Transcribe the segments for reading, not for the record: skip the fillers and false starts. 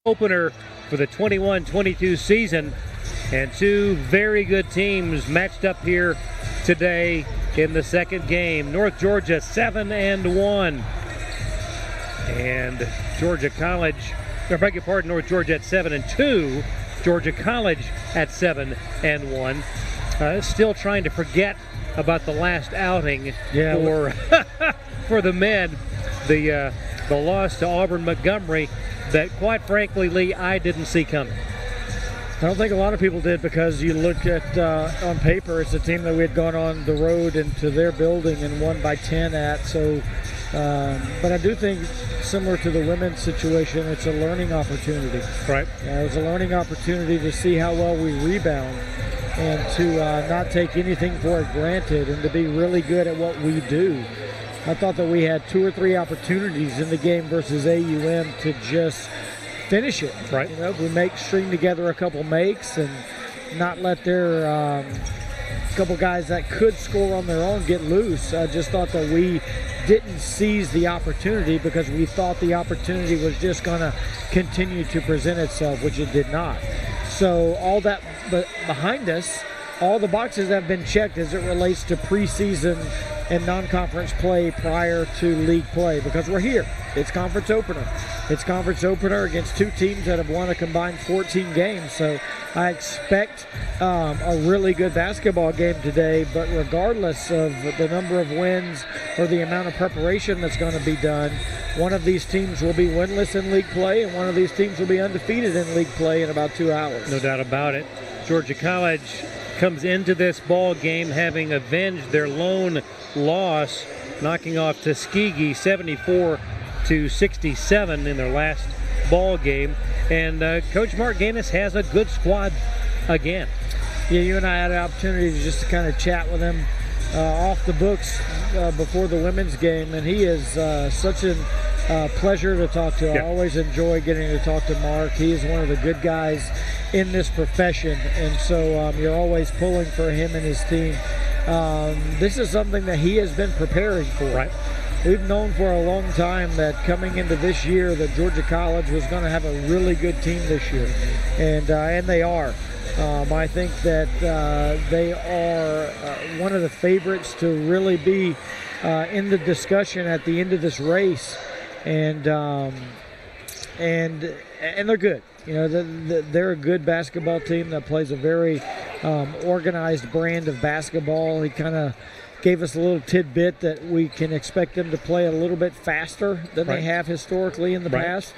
Opener for the 21-22 season, and two very good teams matched up here today in the second game. North Georgia 7-1, and Georgia College, I beg your pardon, North Georgia at 7-2, Georgia College at 7-1. Still trying to forget about the last outing for the men. The loss to Auburn Montgomery that, quite frankly, Lee, I didn't see coming. I don't think a lot of people did, because you look at, on paper, it's a team that we had gone on the road into their building and won by 10 at. So, but I do think, similar to the women's situation, it's a learning opportunity. Right. It was a learning opportunity to see how well we rebound and to not take anything for it granted and to be really good at what we do. I thought that we had 2 or 3 opportunities in the game versus AUM to just finish it. Right. You know, we string together a couple makes and not let their couple guys that could score on their own get loose. I just thought that we didn't seize the opportunity because we thought the opportunity was just going to continue to present itself, which it did not. So all that behind us, all the boxes have been checked as it relates to preseason and non-conference play prior to league play, because we're here. It's conference opener. It's conference opener against 2 teams that have won a combined 14 games. So I expect a really good basketball game today, but regardless of the number of wins or the amount of preparation that's going to be done, one of these teams will be winless in league play and one of these teams will be undefeated in league play in about 2 hours. No doubt about it. Georgia College comes into this ball game having avenged their lone loss, knocking off Tuskegee 74-67 in their last ball game. And Coach Mark Gaines has a good squad again. Yeah, you and I had an opportunity to just kind of chat with him off the books before the women's game, and he is such a pleasure to talk to. Yep. I always enjoy getting to talk to Mark. He is one of the good guys in this profession, and so you're always pulling for him and his team. This is something that he has been preparing for. Right. We've known for a long time that coming into this year that Georgia College was going to have a really good team this year, and they are. I think that they are one of the favorites to really be in the discussion at the end of this race, and they're good. You know, they're a good basketball team that plays a very organized brand of basketball. He kind of gave us a little tidbit that we can expect them to play a little bit faster than they have historically in the past,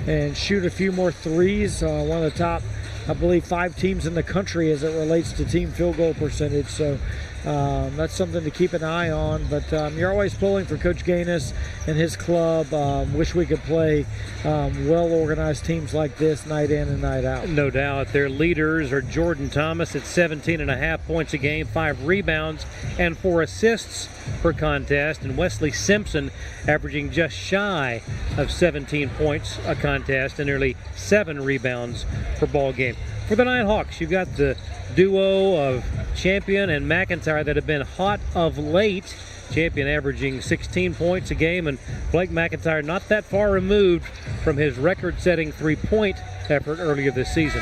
and shoot a few more threes. One of the top, I believe, 5 teams in the country as it relates to team field goal percentage. So that's something to keep an eye on. But you're always pulling for Coach Gaines and his club. Wish we could play well-organized teams like this night in and night out. No doubt. Their leaders are Jordan Thomas at 17.5 points a game, 5 rebounds, and 4 assists per contest, and Wesley Simpson averaging just shy of 17 points a contest and nearly 7 rebounds per ball game. For the Nighthawks, you've got the duo of Champion and McIntyre that have been hot of late. Champion averaging 16 points a game, and Blake McIntyre not that far removed from his record-setting 3-point effort earlier this season.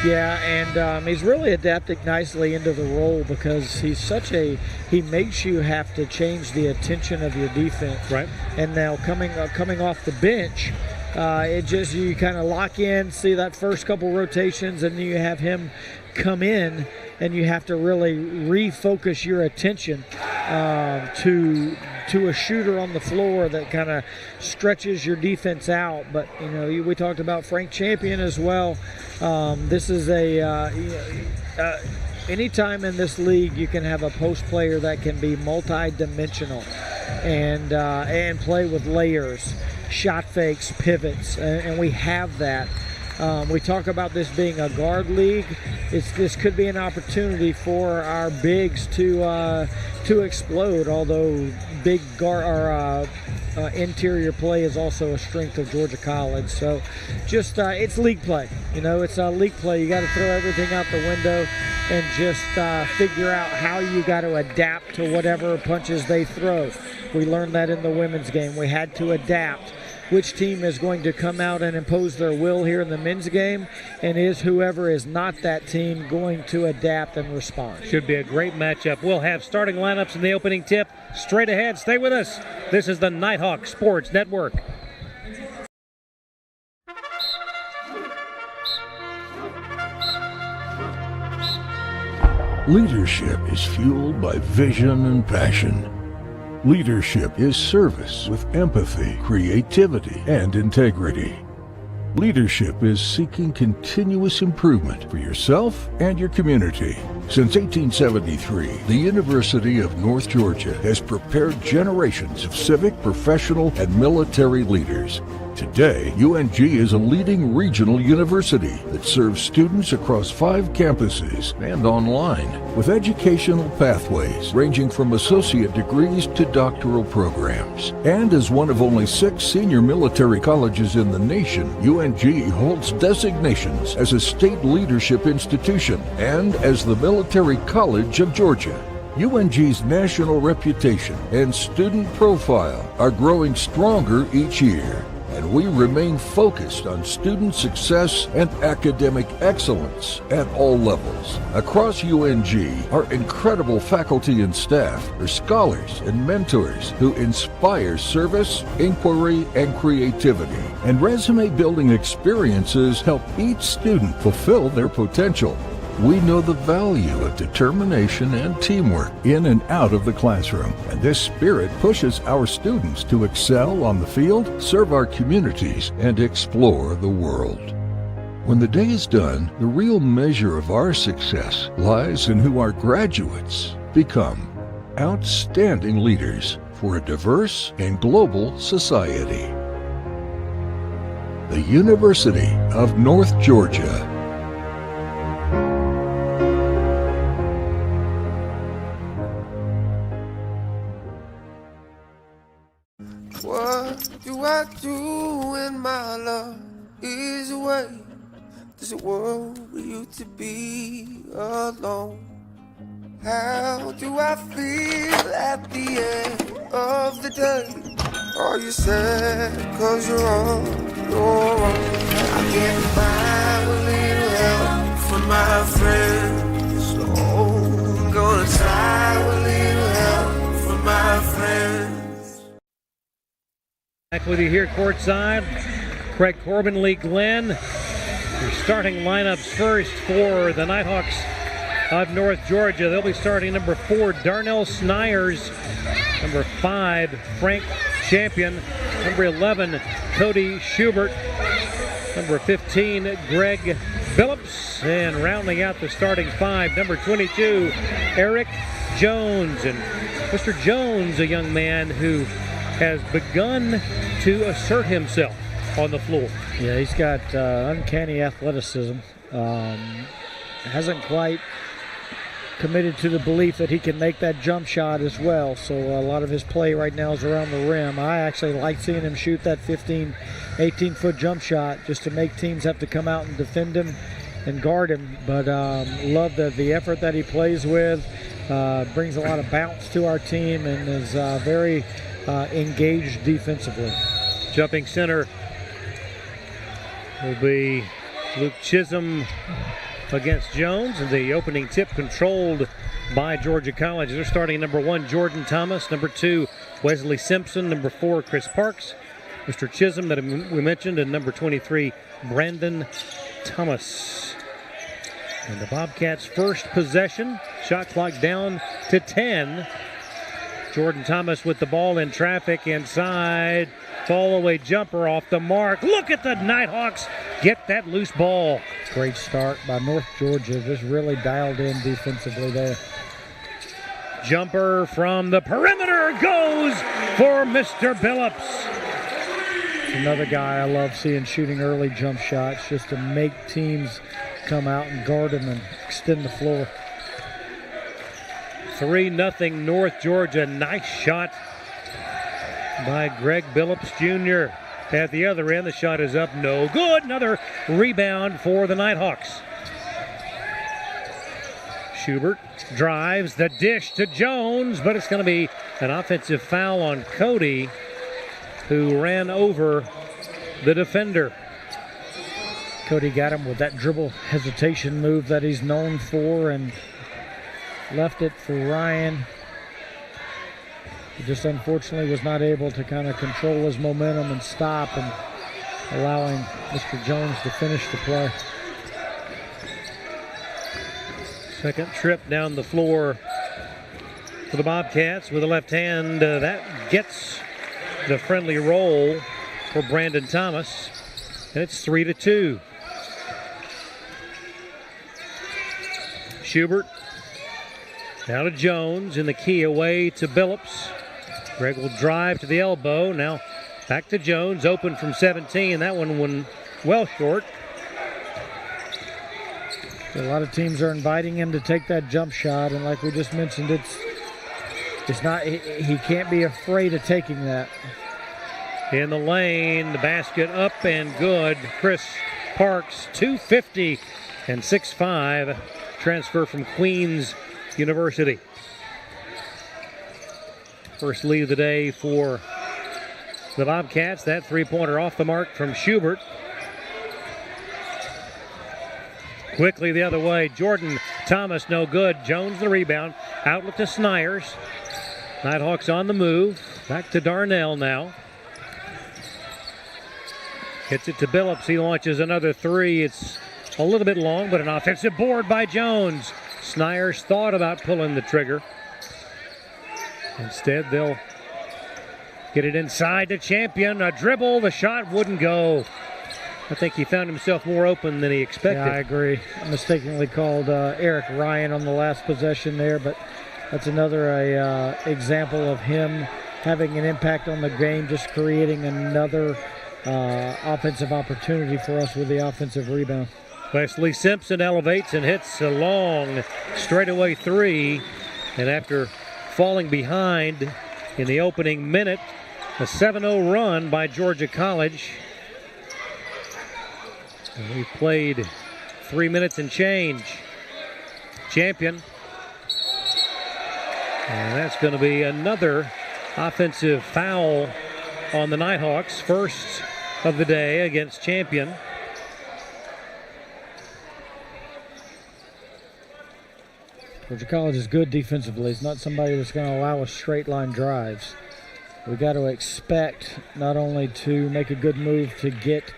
Yeah, and he's really adapted nicely into the role, because he's he makes you have to change the attention of your defense. Right. And now coming off the bench, you kind of lock in, see that first couple rotations, and then you have him come in, and you have to really refocus your attention to a shooter on the floor that kind of stretches your defense out. But you know, we talked about Frank Champion as well. This is anytime in this league you can have a post player that can be multi-dimensional and play with layers, shot fakes, pivots, and we have that. We talk about this being a guard league. This could be an opportunity for our bigs to explode. Although big guard or interior play is also a strength of Georgia College. So, just it's league play. You know, it's league play. You got to throw everything out the window and just figure out how you got to adapt to whatever punches they throw. We learned that in the women's game. We had to adapt. which team is going to come out and impose their will here in the men's game, and is whoever is not that team going to adapt and respond. Should be a great matchup. We'll have starting lineups in the opening tip straight ahead. Stay with us. This is the Nighthawk Sports Network. Leadership is fueled by vision and passion. Leadership is service with empathy, creativity, and integrity. Leadership is seeking continuous improvement for yourself and your community. Since 1873, the University of North Georgia has prepared generations of civic, professional, and military leaders. Today, UNG is a leading regional university that serves students across 5 campuses and online, with educational pathways ranging from associate degrees to doctoral programs. And as one of only 6 senior military colleges in the nation, UNG holds designations as a state leadership institution and as the Military College of Georgia. UNG's national reputation and student profile are growing stronger each year, and we remain focused on student success and academic excellence at all levels. Across UNG, our incredible faculty and staff are scholars and mentors who inspire service, inquiry, and creativity. And resume-building experiences help each student fulfill their potential. We know the value of determination and teamwork in and out of the classroom, and this spirit pushes our students to excel on the field, serve our communities, and explore the world. When the day is done, the real measure of our success lies in who our graduates become. Outstanding leaders for a diverse and global society. The University of North Georgia. What do I do when my love is away? Does it worry you to be alone? How do I feel at the end of the day? Are you sad cause you're on your own? I can't find a little help from my friends, so I'm gonna try a little help from my friends. Back with you here courtside. Craig Corbin, Lee Glenn. Your starting lineups first for the Nighthawks of North Georgia. They'll be starting number 4, Darnell Snyers. Number 5, Frank Champion. Number 11, Cody Schubert. Number 15, Greg Billups. And rounding out the starting 5, number 22, Eric Jones. And Mr. Jones, a young man who has begun to assert himself on the floor. Yeah, he's got uncanny athleticism. Hasn't quite committed to the belief that he can make that jump shot as well. So a lot of his play right now is around the rim. I actually like seeing him shoot that 15, 18-foot jump shot just to make teams have to come out and defend him and guard him. But love the effort that he plays with. Brings a lot of bounce to our team and is very engaged defensively. Jumping center will be Luke Chisholm against Jones, and the opening tip controlled by Georgia College. They're starting at number 1, Jordan Thomas, number 2, Wesley Simpson, number 4, Chris Parks, Mr. Chisholm that we mentioned, and number 23, Brandon Thomas. And the Bobcats' first possession, shot clock down to 10. Jordan Thomas with the ball in traffic inside. Fall away jumper off the mark. Look at the Nighthawks get that loose ball. Great start by North Georgia. Just really dialed in defensively there. Jumper from the perimeter goes for Mr. Billups. Another guy I love seeing shooting early jump shots just to make teams come out and guard him and extend the floor. 3-0 North Georgia. Nice shot by Greg Billups Jr. At the other end, the shot is up, no good. Another rebound for the Nighthawks. Schubert drives the dish to Jones, but it's going to be an offensive foul on Cody, who ran over the defender. Cody got him with that dribble hesitation move that he's known for and left it for Ryan. He just unfortunately was not able to kind of control his momentum and stop, and allowing Mr. Jones to finish the play. Second trip down the floor for the Bobcats with the left hand. That gets the friendly roll for Brandon Thomas, and it's 3-2. Schubert now to Jones in the key away to Billups. Greg will drive to the elbow. Now back to Jones, open from 17. That one went well short. A lot of teams are inviting him to take that jump shot, and like we just mentioned, it's not, he can't be afraid of taking that. In the lane, the basket up and good. Chris Parks, 250 and 6'5", transfer from Queens University. First lead of the day for the Bobcats. That three-pointer off the mark from Schubert. Quickly the other way, Jordan Thomas no good. Jones the rebound. Outlet to Snyers. Nighthawks on the move. Back to Darnell now. Hits it to Billups. He launches another three. It's a little bit long, but an offensive board by Jones. Snyers thought about pulling the trigger. Instead, they'll get it inside to Champion. A dribble. The shot wouldn't go. I think he found himself more open than he expected. Yeah, I agree. I mistakenly called Eric Ryan on the last possession there, but that's another example of him having an impact on the game, just creating another offensive opportunity for us with the offensive rebound. Wesley Simpson elevates and hits a long straightaway three. And after falling behind in the opening minute, a 7-0 run by Georgia College. And we played 3 minutes and change. Champion. And that's going to be another offensive foul on the Nighthawks. First of the day against Champion. Georgia College is good defensively. It's not somebody that's going to allow us straight line drives. We got to expect not only to make a good move to get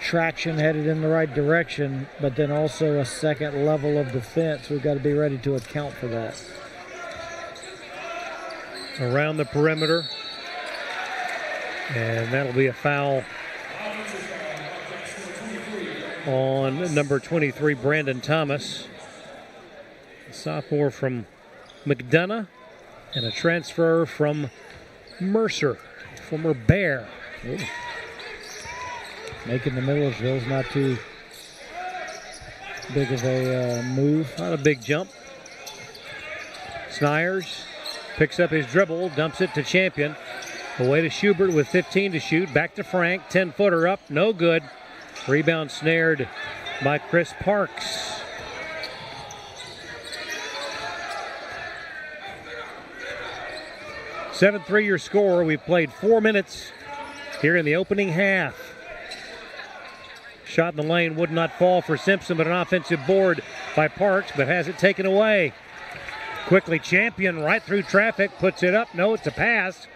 traction headed in the right direction, but then also a second level of defense. We've got to be ready to account for that. Around the perimeter. And that'll be a foul on number 23, Brandon Thomas. A sophomore from McDonough, and a transfer from Mercer, former Bear. Ooh. Making the Millersville is not too big of a move. Not a big jump. Snyers picks up his dribble, dumps it to Champion. Away to Schubert with 15 to shoot. Back to Frank, 10-footer up, no good. Rebound snared by Chris Parks. 7-3 your score. We've played 4 minutes here in the opening half. Shot in the lane would not fall for Simpson, but an offensive board by Parks, but has it taken away. Quickly Champion right through traffic, puts it up. No, it's a pass.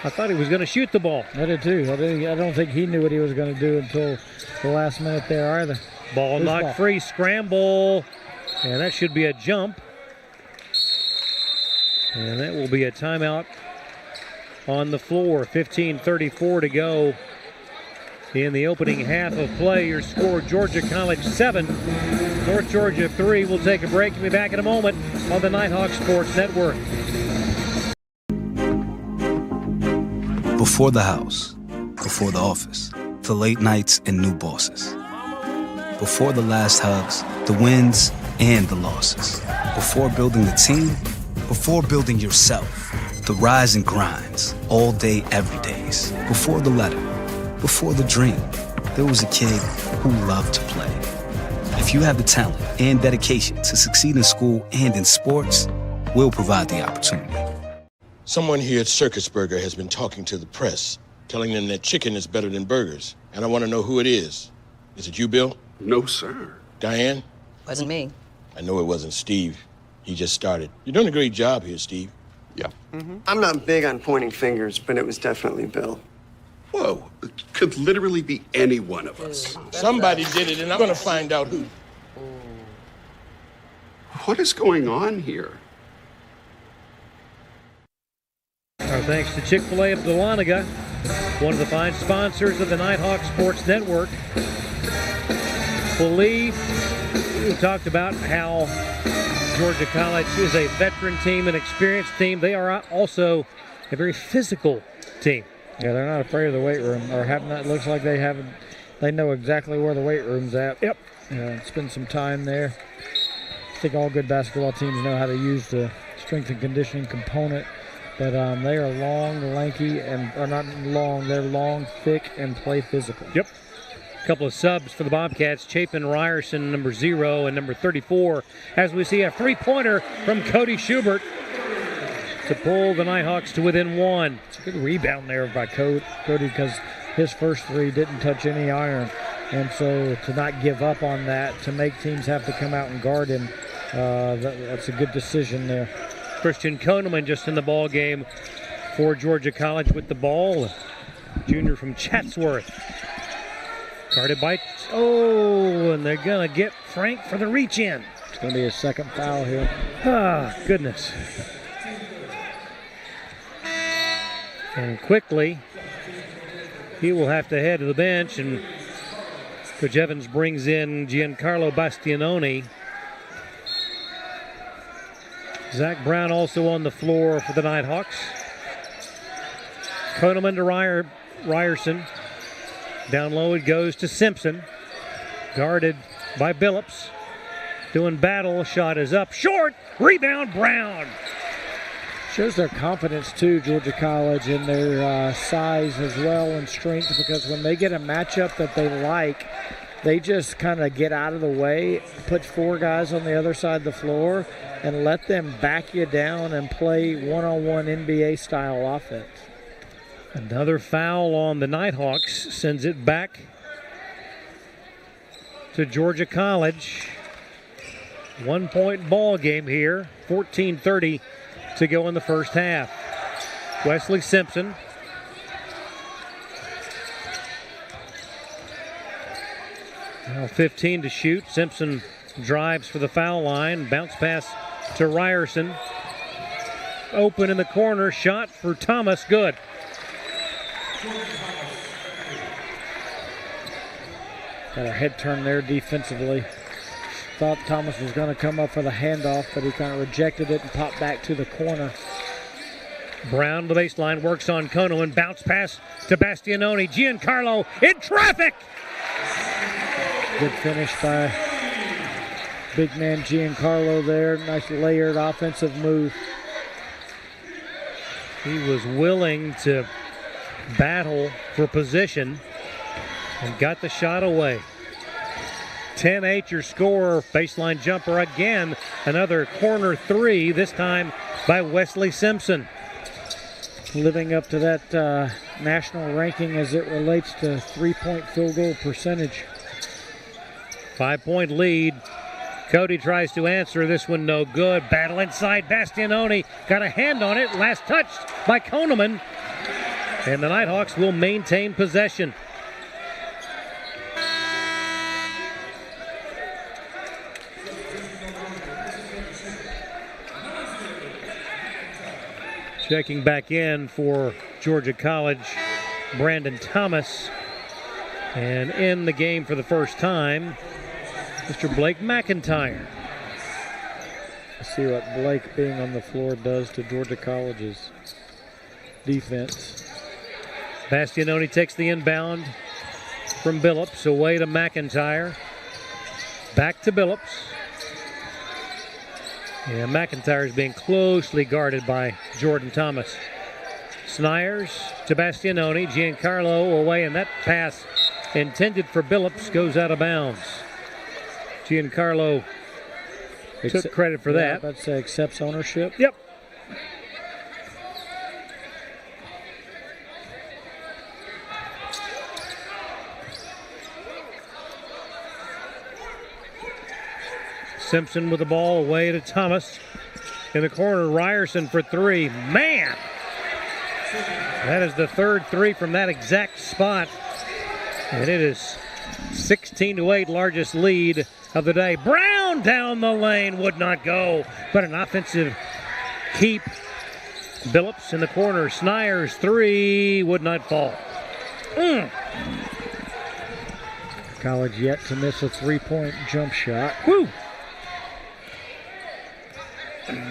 I thought he was going to shoot the ball. I did too. I don't think he knew what he was going to do until the last minute there either. Ball knocked free, scramble, and that should be a jump. And that will be a timeout on the floor. 15:34 to go in the opening half of play. Your score, Georgia College 7, North Georgia 3. We'll take a break and be back in a moment on the Nighthawk Sports Network. Before the house, before the office, the late nights and new bosses. Before the last hugs, the wins and the losses. Before building the team, before building yourself, the rise and grinds, all day, every days. Before the letter, before the dream, there was a kid who loved to play. If you have the talent and dedication to succeed in school and in sports, we'll provide the opportunity. Someone here at Circus Burger has been talking to the press telling them that chicken is better than burgers. And I want to know who it is. Is it you, Bill? No, sir. Diane? Wasn't me. I know it wasn't Steve. He just started. You're doing a great job here, Steve. Yeah. I'm not big on pointing fingers, but it was definitely Bill. Whoa, it could literally be any one of us. Somebody did it, and I'm going to find out who. What is going on here? Our thanks to Chick-fil-A of Dahlonega, one of the fine sponsors of the Nighthawk Sports Network. Well, Lee, we talked about how Georgia College is a veteran team, an experienced team. They are also a very physical team. Yeah, they're not afraid of the weight room, or have not. It looks like they haven't. They know exactly where the weight room's at. Yep. Spend some time there. I think all good basketball teams know how to use the strength and conditioning component, but they are long, lanky, are not long. They're long, thick, and play physical. Yep. A couple of subs for the Bobcats. Chapin Ryerson, number 0, and number 34. As we see a three-pointer from Cody Schubert to pull the Nighthawks to within 1. It's a good rebound there by Cody because his first three didn't touch any iron. And so to not give up on that, to make teams have to come out and guard him, that's a good decision there. Christian Koneman just in the ball game for Georgia College with the ball. Junior from Chatsworth. Guarded by, and they're going to get Frank for the reach-in. It's going to be a second foul here. Ah, goodness. And quickly, he will have to head to the bench, and Coach Evans brings in Giancarlo Bastianoni. Zach Brown also on the floor for the Nighthawks. Koneman to Ryerson. Down low it goes to Simpson. Guarded by Billups. Doing battle. Shot is up. Short. Rebound Brown. Shows their confidence too, Georgia College, in their size as well and strength, because when they get a matchup that they like, they just kind of get out of the way, put 4 guys on the other side of the floor, and let them back you down and play one-on-one NBA-style offense. Another foul on the Nighthawks sends it back to Georgia College. 1-point ball game here. 14:30 to go in the first half. Wesley Simpson. Now 15 to shoot. Simpson drives for the foul line. Bounce pass to Ryerson. Open in the corner. Shot for Thomas. Good. Got a head turn there defensively. Thought Thomas was going to come up for the handoff, but he kind of rejected it and popped back to the corner. Brown, the baseline, works on Koneman. Bounce pass to Bastianoni. Giancarlo in traffic. Good finish by big man Giancarlo there. Nice layered offensive move. He was willing to battle for position and got the shot away. 10-8 your score. Baseline jumper again. Another corner 3, this time by Wesley Simpson. Living up to that national ranking as it relates to three-point field goal percentage. 5-point lead. Cody tries to answer. This one no good. Battle inside. Bastianoni got a hand on it. Last touched by Koneman. And the Nighthawks will maintain possession. Checking back in for Georgia College, Brandon Thomas. And in the game for the first time, Mr. Blake McIntyre. Let's see what Blake being on the floor does to Georgia College's defense. Bastianoni takes the inbound from Billups, away to McIntyre. Back to Billups. Yeah, McIntyre is being closely guarded by Jordan Thomas. Snyers to Bastianoni. Giancarlo away, and that pass intended for Billups goes out of bounds. Giancarlo took credit for that. That's accepts ownership. Yep. Simpson with the ball away to Thomas. In the corner, Ryerson for three. Man! That is the third three from that exact spot. And it is 16-8, largest lead of the day. Brown down the lane, would not go, but an offensive keep. Billups in the corner, Snyers three, would not fall. College yet to miss a three-point jump shot. Woo!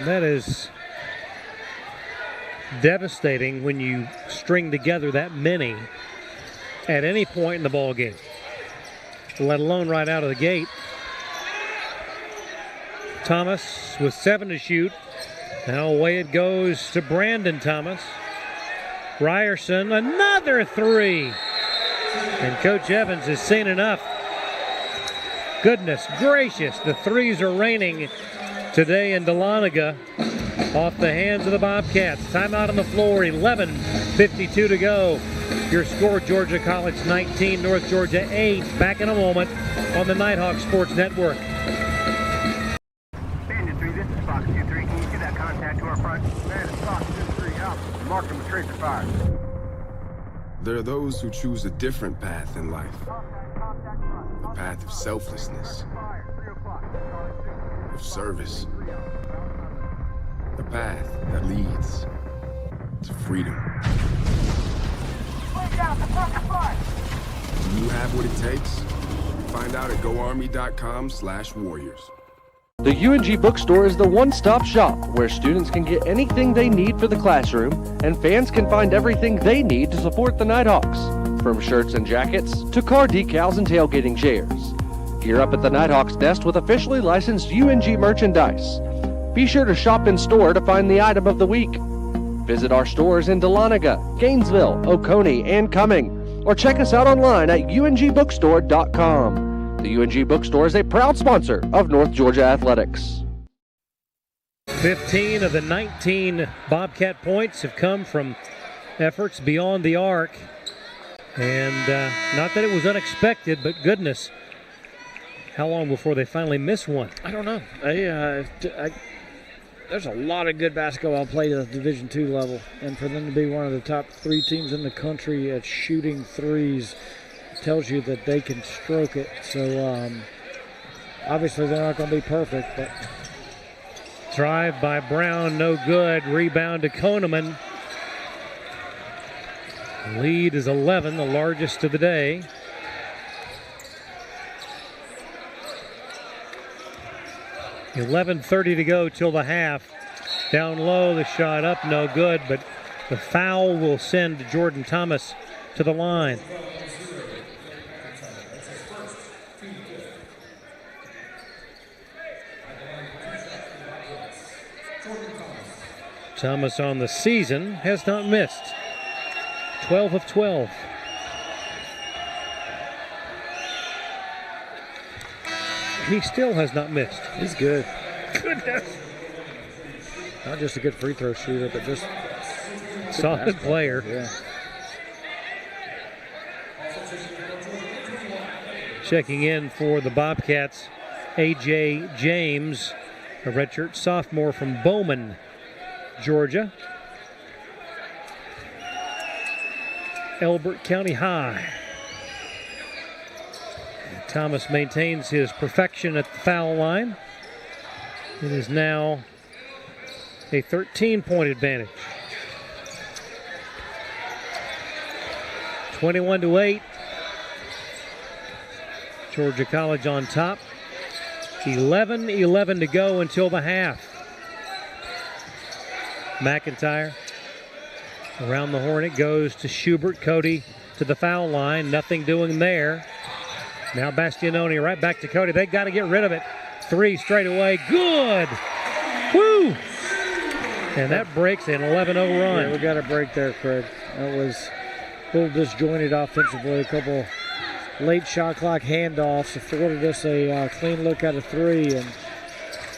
That is devastating when you string together that many at any point in the ball game, let alone right out of the gate. Thomas with 7 to shoot. Now away it goes to Brandon Thomas. Ryerson, another three. And Coach Evans has seen enough. Goodness gracious, the threes are raining today in Dahlonega off the hands of the Bobcats. Timeout on the floor, 11:52 to go. Your score, Georgia College 19, North Georgia 8. Back in a moment on the Nighthawk Sports Network. Bandit 3, this is Fox 2-3. Can you see that contact to our front? Man, it's Fox 2-3 out. Mark him with tracer fire. There are those who choose a different path in life. A path of selflessness, of service. A path that leads to freedom. Do you have what it takes? Find out at goarmy.com/warriors. The UNG Bookstore is the one-stop shop where students can get anything they need for the classroom and fans can find everything they need to support the Nighthawks, from shirts and jackets to car decals and tailgating chairs. Gear up at the Nighthawks Nest with officially licensed UNG merchandise. Be sure to shop in store to find the item of the week. Visit our stores in Dahlonega, Gainesville, Oconee, and Cumming, or check us out online at ungbookstore.com. The UNG Bookstore is a proud sponsor of North Georgia Athletics. 15 of the 19 Bobcat points have come from efforts beyond the arc. And not that it was unexpected, but goodness, how long before they finally miss one? I don't know. There's a lot of good basketball played at the Division II level, and for them to be one of the top 3 teams in the country at shooting threes tells you that they can stroke it. So obviously they're not going to be perfect, but drive by Brown, no good. Rebound to Koneman. Lead is 11, the largest of the day. $11:30 to go till the half. Down low, the shot up, no good, but the foul will send Jordan Thomas to the line. Thomas on the season has not missed. 12 of 12. He still has not missed. He's good. Goodness. Not just a good free throw shooter, but just solid player. Yeah. Checking in for the Bobcats, A.J. James, a redshirt sophomore from Bowman, Georgia. Elbert County High. Thomas maintains his perfection at the foul line. It is now a 13-point advantage. 21-8. Georgia College on top. 11-11 to go until the half. McIntyre around the horn. It goes to Schubert. Cody to the foul line. Nothing doing there. Now Bastianoni right back to Cody. They got to get rid of it. 3 straight away. Good. Woo! And that breaks an 11-0 run. Yeah, we got a break there, Craig. That was a little disjointed offensively. A couple late shot clock handoffs afforded us a clean look out of 3. And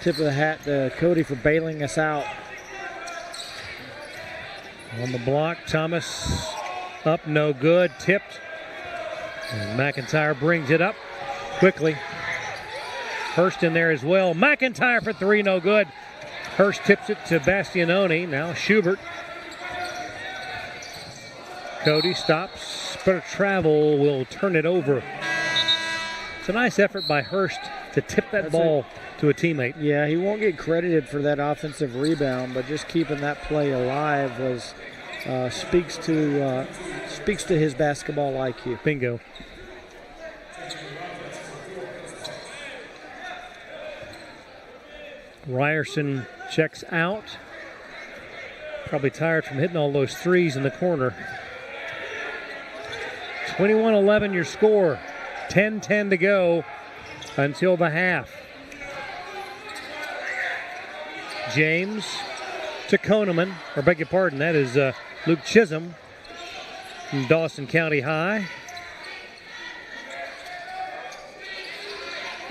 tip of the hat to Cody for bailing us out. On the block, Thomas up, no good. Tipped. And McIntyre brings it up quickly. Hurst in there as well. McIntyre for three, no good. Hurst tips it to Bastianoni. Now Schubert. Cody stops, but a travel will turn it over. It's a nice effort by Hurst to tip that ball to a teammate. Yeah, he won't get credited for that offensive rebound, but just keeping that play alive was speaks to his basketball IQ. Bingo. Ryerson checks out. Probably tired from hitting all those threes in the corner. 21-11 your score. 10-10 to go until the half. James to Koneman, or beg your pardon, that is Luke Chisholm from Dawson County High.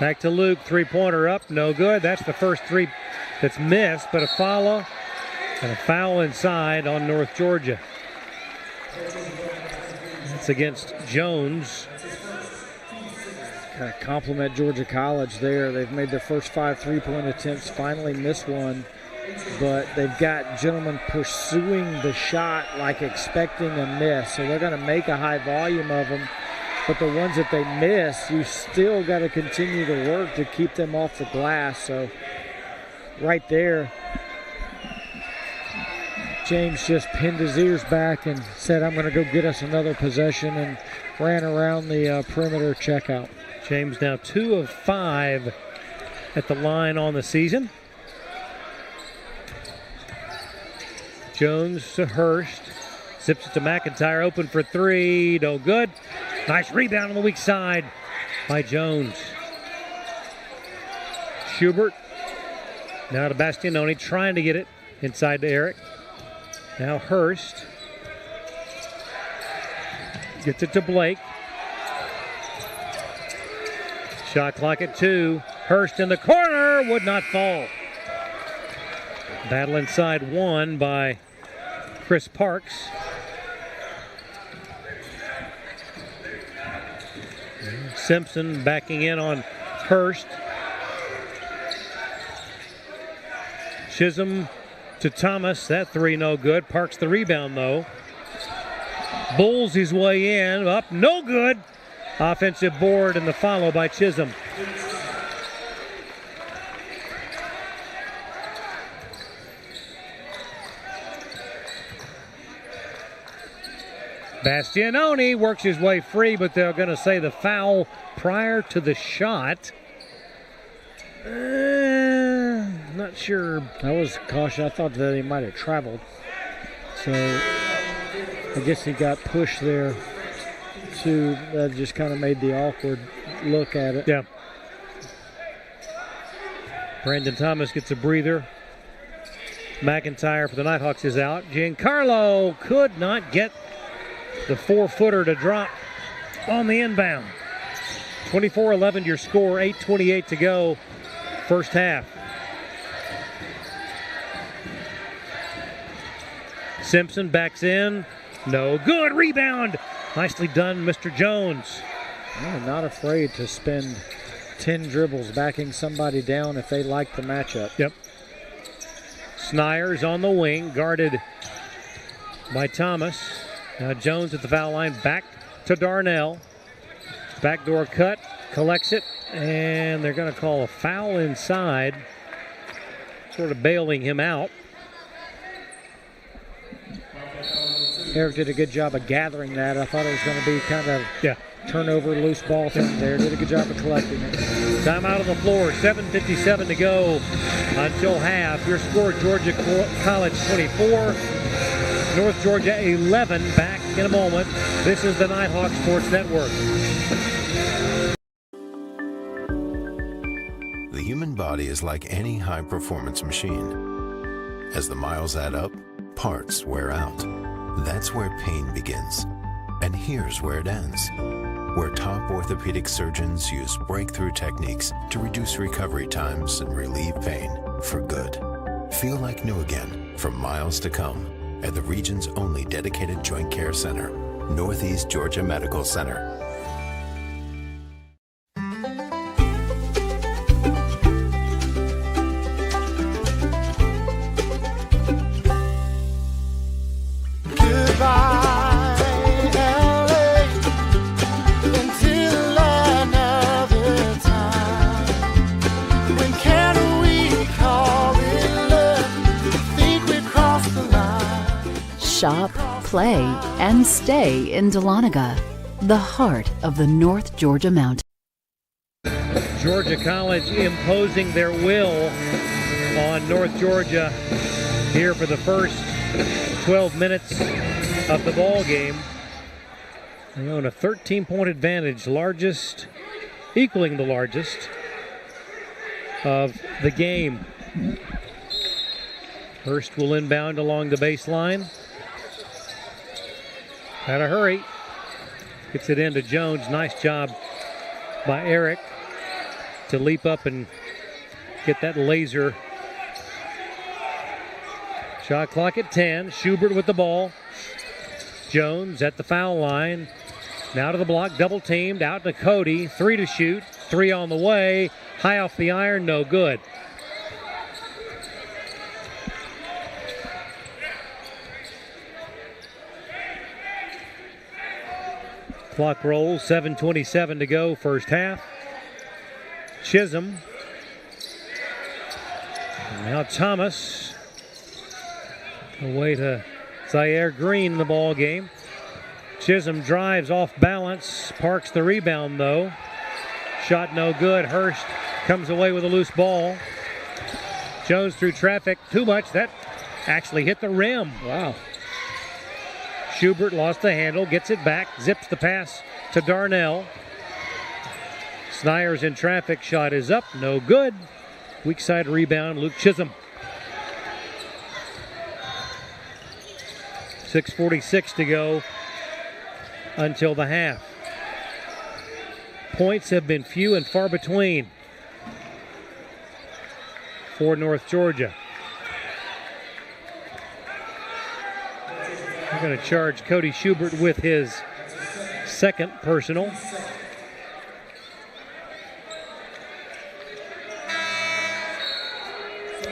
Back to Luke, three-pointer up, no good. That's the first three that's missed, but a foul and a foul inside on North Georgia. That's against Jones. Kind of compliment Georgia College there. They've made their first 5 3-point attempts, finally missed one, but they've got gentlemen pursuing the shot like expecting a miss. So they're going to make a high volume of them, but the ones that they miss, you still got to continue to work to keep them off the glass. So right there, James just pinned his ears back and said, I'm going to go get us another possession, and ran around the perimeter checkout. James now 2 of 5 at the line on the season. Jones to Hurst. Zips it to McIntyre, open for three, no good. Nice rebound on the weak side by Jones. Schubert now to Bastianoni, trying to get it inside to Eric. Now Hurst gets it to Blake. Shot clock at 2. Hurst in the corner, would not fall. Battle inside one by Chris Parks. Simpson backing in on Hurst. Chisholm to Thomas. That three no good. Parks the rebound though. Bulls his way in. Up, no good. Offensive board and the follow by Chisholm. Bastianoni works his way free, but they're going to say the foul prior to the shot. Not sure. I was cautious. I thought that he might have traveled. So I guess he got pushed there too. That just kind of made the awkward look at it. Yeah. Brandon Thomas gets a breather. McIntyre for the Nighthawks is out. Giancarlo could not get the 4-footer to drop on the inbound. 24-11 your score, 8:28 to go, first half. Simpson backs in, no good, rebound. Nicely done, Mr. Jones. Not afraid to spend 10 dribbles backing somebody down if they like the matchup. Yep. Snyers on the wing, guarded by Thomas. Now Jones at the foul line, back to Darnell. Backdoor cut, collects it, and they're going to call a foul inside, sort of bailing him out. Eric did a good job of gathering that. I thought it was going to be kind of turnover, loose ball thing there. Did a good job of collecting it. Time out on the floor, 7:57 to go until half. Your score, Georgia College 24, North Georgia 11. Back in a moment. This is the Nighthawk Sports Network. The human body is like any high-performance machine. As the miles add up, parts wear out. That's where pain begins. And here's where it ends. Where top orthopedic surgeons use breakthrough techniques to reduce recovery times and relieve pain for good. Feel like new again for miles to come at the region's only dedicated joint care center, Northeast Georgia Medical Center. shop, play, and stay in Dahlonega, the heart of the North Georgia Mountains. Georgia College imposing their will on North Georgia here for the first 12 minutes of the ball game. They own a 13-point advantage, equaling the largest of the game. Hurst will inbound along the baseline. Gotta hurry. Gets it into Jones. Nice job by Eric to leap up and get that laser. Shot clock at 10. Schubert with the ball. Jones at the foul line. Now to the block, double teamed, out to Cody. 3 to shoot, 3 on the way. High off the iron, no good. Clock rolls, 7:27 to go, first half. Chisholm. And now Thomas. Away to Zaire Green in the ball game. Chisholm drives off balance, parks the rebound though. Shot no good. Hurst comes away with a loose ball. Jones through traffic, too much. That actually hit the rim. Wow. Schubert lost the handle, gets it back, zips the pass to Darnell. Snyers in traffic, shot is up, no good. Weak side rebound, Luke Chisholm. 6:46 to go until the half. Points have been few and far between for North Georgia. We're going to charge Cody Schubert with his second personal.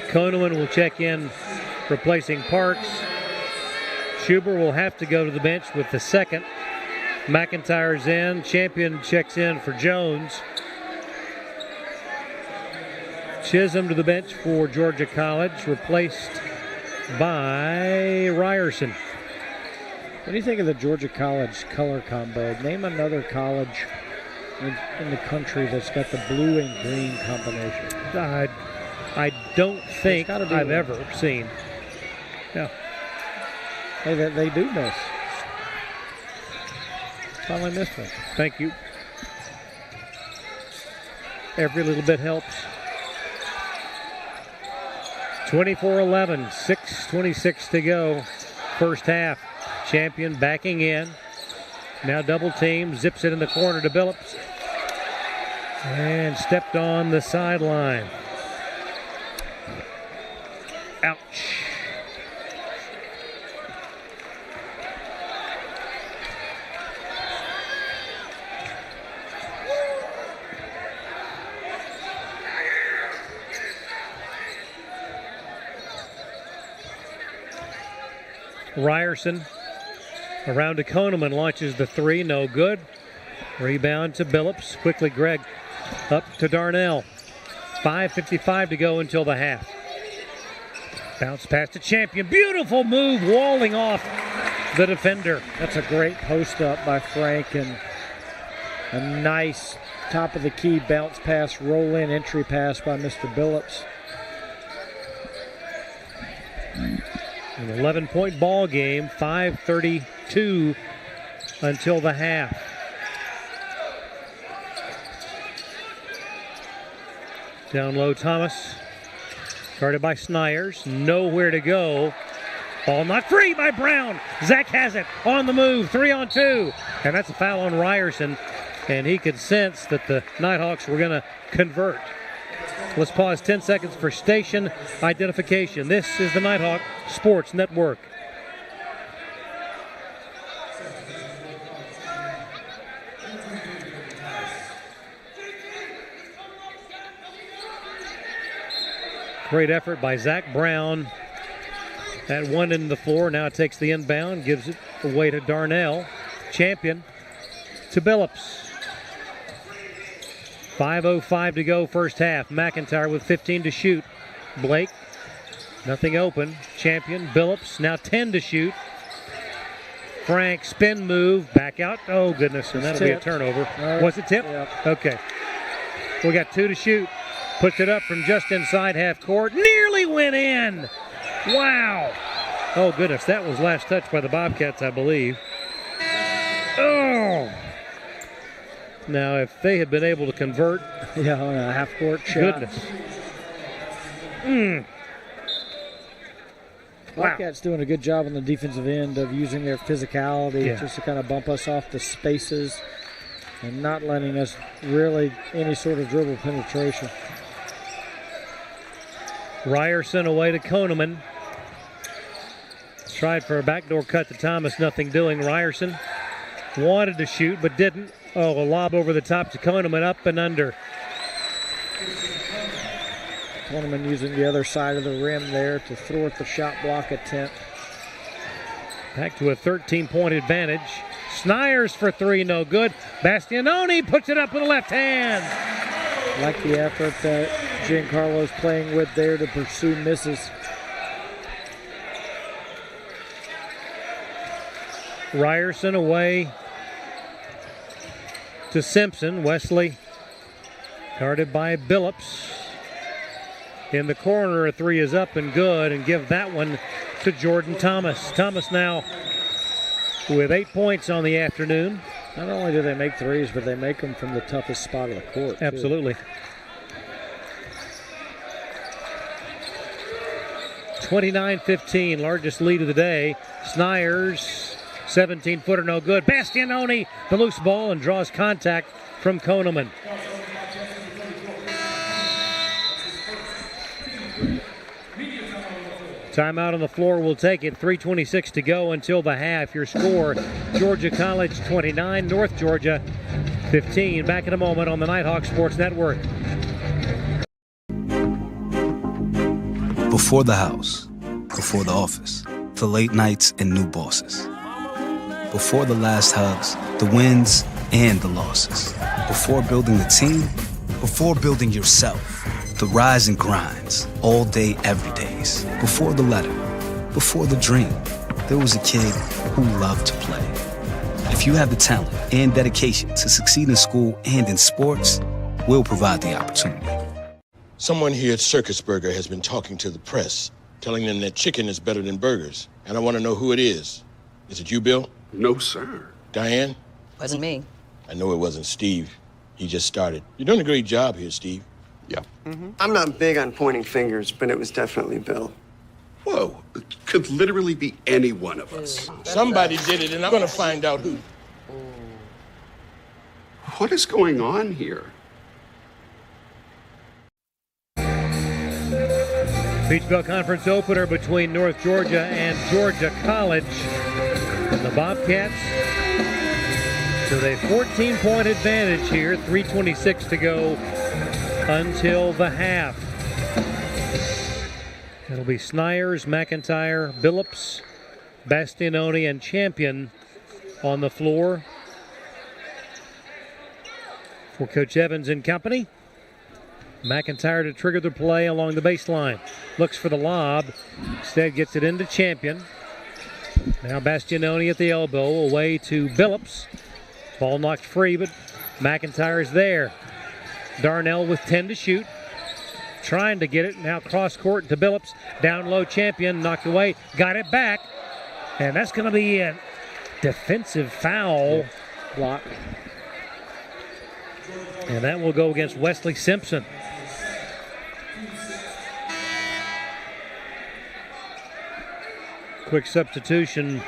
Koneman will check in, replacing Parks. Schubert will have to go to the bench with the second. McIntyre's in. Champion checks in for Jones. Chisholm to the bench for Georgia College, replaced by Ryerson. What do you think of the Georgia College color combo? Name another college in the country that's got the blue and green combination. I don't think I've ever seen. No. Hey, they do miss. Finally missed one. Thank you. Every little bit helps. 24-11, 6:26 to go. First half. Champion backing in. Now double team, zips it in the corner to Billups. And stepped on the sideline. Ouch. Ryerson around to Koneman, launches the three, no good. Rebound to Billups. Quickly Gregg up to Darnell. 5:55 to go until the half. Bounce pass to Champion. Beautiful move, walling off the defender. That's a great post up by Frank, and a nice top of the key bounce pass, roll in entry pass by Mr. Billups. An 11-point ball game, 5:32 until the half. Down low, Thomas. Guarded by Snyers. Nowhere to go. Ball not free by Brown. Zach has it on the move. 3-on-2. And that's a foul on Ryerson. And he could sense that the Nighthawks were going to convert. Let's pause 10 seconds for station identification. This is the Nighthawk Sports Network. Great effort by Zach Brown at one end of the floor. Now it takes the inbound, gives it away to Darnell. Champion to Billups. 5:05 to go first half. McIntyre with 15 to shoot. Blake, nothing open. Champion, Billups, now 10 to shoot. Frank, spin move, back out. Oh, goodness, and that'll be a turnover. Was it tip? Yep. Okay. We got 2 to shoot. Puts it up from just inside half court. Nearly went in. Wow. Oh, goodness, that was last touch by the Bobcats, I believe. Oh. Now, if they had been able to convert. Yeah, on a half-court shot. Goodness. Wow. Bobcats doing a good job on the defensive end of using their physicality just to kind of bump us off the spaces and not letting us really any sort of dribble penetration. Ryerson away to Koneman. Tried for a backdoor cut to Thomas, nothing doing. Ryerson wanted to shoot but didn't. Oh, a lob over the top to Koneman, up and under. Koneman using the other side of the rim there to thwart the shot block attempt. Back to a 13-point advantage. Snyers for 3, no good. Bastianoni puts it up with the left hand. Like the effort that Giancarlo's playing with there to pursue misses. Ryerson away to Simpson. Wesley guarded by Billups. In the corner, a 3 is up and good, and give that one to Jordan Thomas. Thomas now with 8 points on the afternoon. Not only do they make threes, but they make them from the toughest spot of the court. Absolutely. 29-15, largest lead of the day. Snyers, 17-footer, no good. Bastianoni, the loose ball, and draws contact from Koneman. Timeout on the floor will take it. 3:26 to go until the half. Your score, Georgia College 29, North Georgia 15. Back in a moment on the Nighthawk Sports Network. Before the house, before the office, the late nights and new bosses. Before the last hugs, the wins and the losses. Before building the team, before building yourself. The rise and grinds, all day, every days. Before the letter, before the dream, there was a kid who loved to play. If you have the talent and dedication to succeed in school and in sports, we'll provide the opportunity. Someone here at Circus Burger has been talking to the press, telling them that chicken is better than burgers. And I want to know who it is. Is it you, Bill? No, sir. Diane? Wasn't me. I know it wasn't Steve. He just started. You're doing a great job here, Steve. Yeah. I'm not big on pointing fingers, but it was definitely Bill. Whoa, it could literally be any one of us. Somebody did it, and I'm going to find out who. What is going on here? Peach Belt Conference opener between North Georgia and Georgia College. And the Bobcats with a 14-point advantage here. 3:26 to go until the half. It'll be Snyers, McIntyre, Billups, Bastianoni, and Champion on the floor for Coach Evans and company. McIntyre to trigger the play along the baseline. Looks for the lob. Instead gets it into Champion. Now Bastianoni at the elbow. Away to Billups. Ball knocked free, but McIntyre's there. Darnell with 10 to shoot. Trying to get it. Now cross court to Billups. Down low, Champion. Knocked away. Got it back. And that's going to be a defensive foul. Block. And that will go against Wesley Simpson. Quick substitution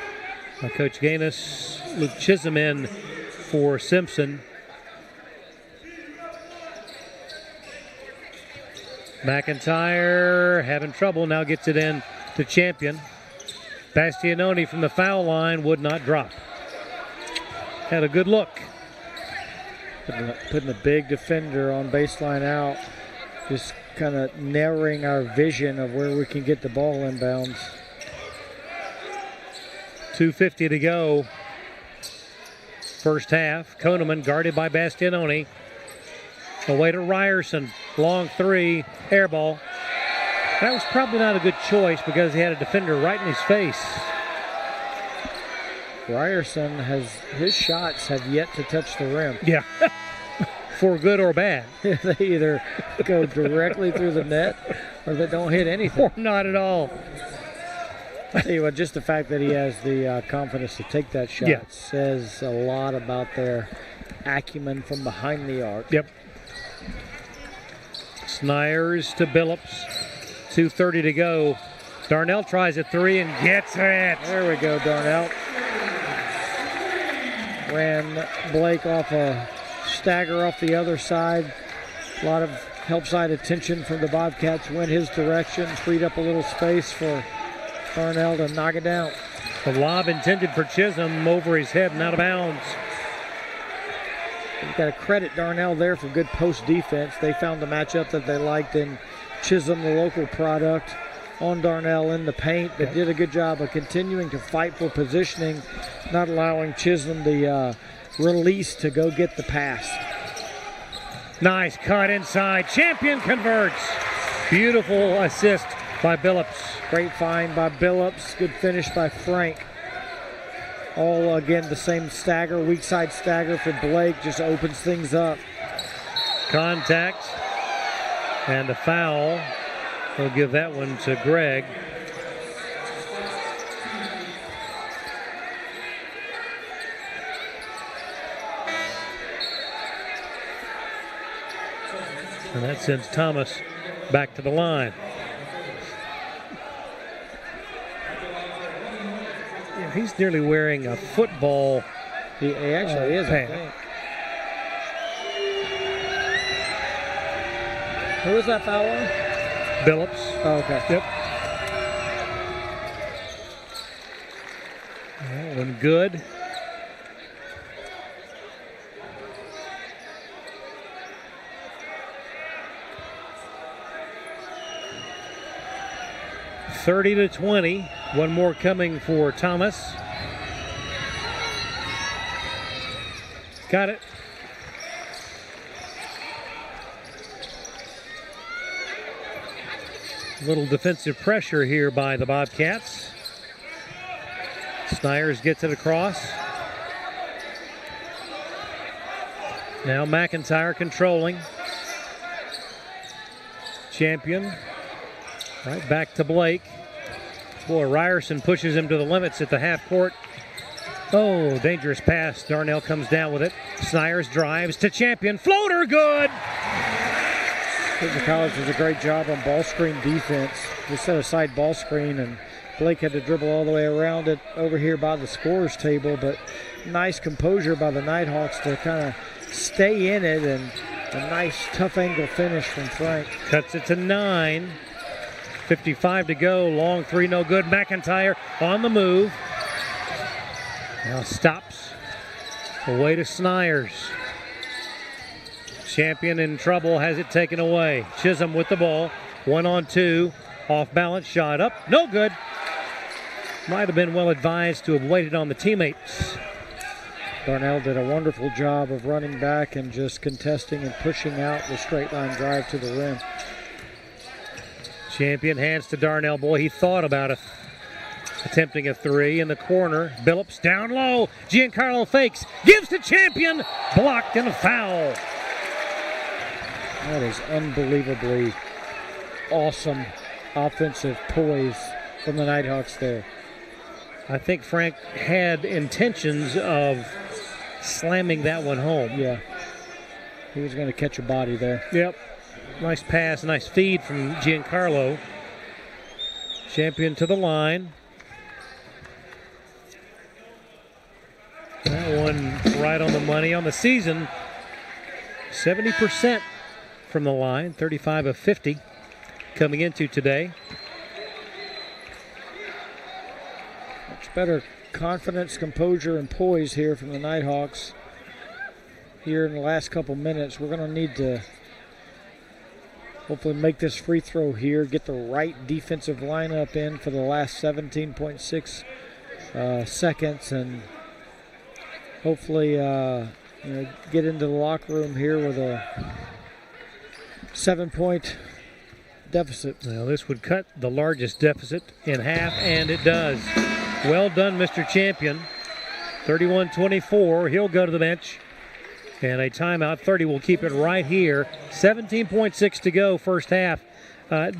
by Coach Gaines. Luke Chisholm in for Simpson. McIntyre having trouble, now gets it in to Champion. Bastianoni from the foul line would not drop. Had a good look. Putting a big defender on baseline out. Just kind of narrowing our vision of where we can get the ball inbounds. 2:50 to go. First half. Koneman guarded by Bastianoni. Away to Ryerson. Long three. Air ball. That was probably not a good choice because he had a defender right in his face. Ryerson his shots have yet to touch the rim. Yeah. For good or bad. They either go directly through the net or they don't hit anything. Or not at all. I tell you what, just the fact that he has the confidence to take that shot says a lot about their acumen from behind the arc. Yep. Snyers to Billups. 2:30 to go. Darnell tries a three and gets it. There we go, Darnell. Ran Blake off a stagger off the other side. A lot of help side attention from the Bobcats went his direction. Freed up a little space for Darnell to knock it down. The lob intended for Chisholm over his head and out of bounds. You've got to credit Darnell there for good post defense. They found the matchup that they liked in Chisholm, the local product, on Darnell in the paint. They did a good job of continuing to fight for positioning, not allowing Chisholm the release to go get the pass. Nice cut inside. Champion converts. Beautiful assist by Billups. Great find by Billups. Good finish by Frank. All, again, the same stagger, weak side stagger for Blake. Just opens things up. Contact and a foul. We'll give that one to Greg. And that sends Thomas back to the line. Yeah, he's nearly wearing a football. He actually is, I think. Who was that foul on? Billups. Oh, okay. Yep. That one good. (30-20). One more coming for Thomas. Got it. Little defensive pressure here by the Bobcats. Snyers gets it across. Now McIntyre controlling. Champion. Right back to Blake. Boy, Ryerson pushes him to the limits at the half court. Oh, dangerous pass. Darnell comes down with it. Snyers drives to Champion. Floater good! Clinton College does a great job on ball screen defense. They set a side ball screen, and Blake had to dribble all the way around it over here by the scorer's table, but nice composure by the Nighthawks to kind of stay in it, and a nice tough angle finish from Frank. Cuts it to 9. 55 to go. Long three, no good. McIntyre on the move. Now stops. Away to Snyers. Champion in trouble, has it taken away. Chisholm with the ball. 1-on-2. Off balance, shot up. No good. Might have been well advised to have waited on the teammates. Darnell did a wonderful job of running back and just contesting and pushing out the straight line drive to the rim. Champion hands to Darnell. Boy, he thought about attempting a three in the corner. Billups down low. Giancarlo fakes. Gives to Champion. Blocked and a foul. That is unbelievably awesome offensive poise from the Nighthawks there. I think Frank had intentions of slamming that one home. Yeah. He was going to catch a body there. Yep. Nice pass, nice feed from Giancarlo. Champion to the line. That one right on the money on the season. 70% from the line, 35 of 50 coming into today. Much better confidence, composure, and poise here from the Nighthawks. Here in the last couple minutes, we're going to need to hopefully make this free throw here, get the right defensive lineup in for the last 17.6 seconds, and hopefully get into the locker room here with a 7-point deficit. Now this would cut the largest deficit in half, and it does. Well done, Mr. Champion. 31-24. He'll go to the bench. And a timeout. 30 will keep it right here. 17.6 to go, first half.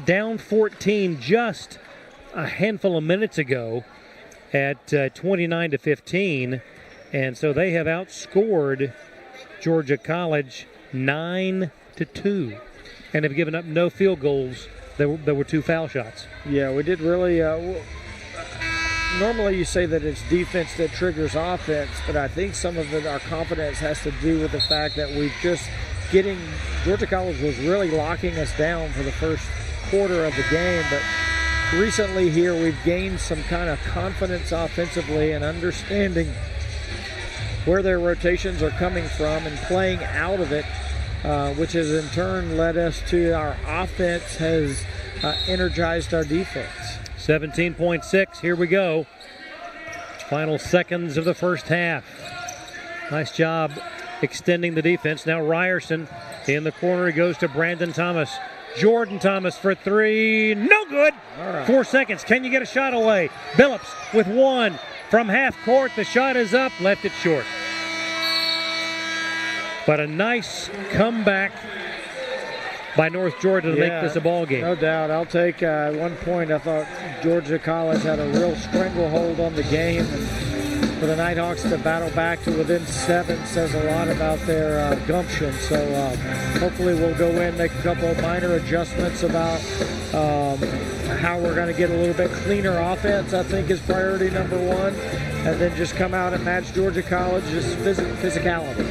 Down 14 just a handful of minutes ago at 29-15. And so they have outscored Georgia College 9-2 and have given up no field goals. There were 2 foul shots. Yeah, we did really. Normally you say that it's defense that triggers offense, but I think some of our confidence has to do with the fact that we've just Georgia College was really locking us down for the first quarter of the game, but recently here we've gained some kind of confidence offensively and understanding where their rotations are coming from and playing out of it, which has in turn led us to our offense has energized our defense. 17.6, here we go. Final seconds of the first half. Nice job extending the defense. Now Ryerson in the corner. He goes to Brandon Thomas. Jordan Thomas for 3. No good. All right. 4 seconds. Can you get a shot away? Billups with 1 from half court. The shot is up. Left it short. But a nice comeback by North Georgia to make this a ball game. No doubt. I'll take at one point I thought Georgia College had a real stranglehold on the game. And for the Nighthawks to battle back to within 7 says a lot about their gumption. So hopefully we'll go in, make a couple of minor adjustments about how we're going to get a little bit cleaner offense, I think is priority number 1. And then just come out and match Georgia College's physicality.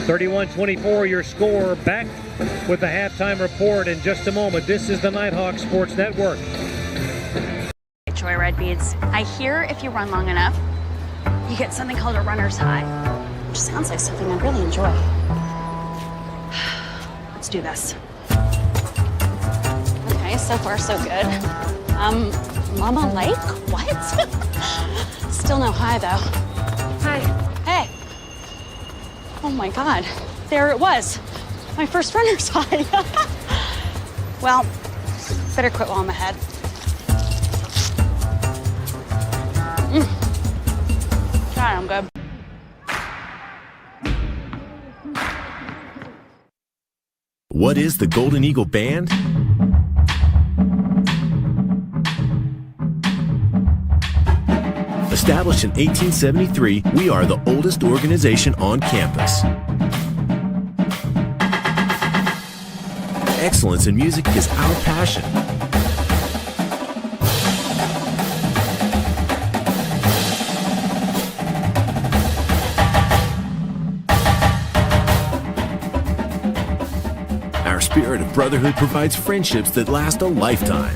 31-24 your score. Back with the halftime report in just a moment. This is the Nighthawk Sports Network. Joyride beads. I hear if you run long enough, you get something called a runner's high, which sounds like something I really enjoy. Let's do this. Okay, so far so good. Mama Lake? What? Still no high though. Hi. Hey. Oh my God, there it was. My first runner's high. Well, better quit while I'm ahead. God, I'm good. What is the Golden Eagle Band? Established in 1873, we are the oldest organization on campus. Excellence in music is our passion. Our spirit of brotherhood provides friendships that last a lifetime.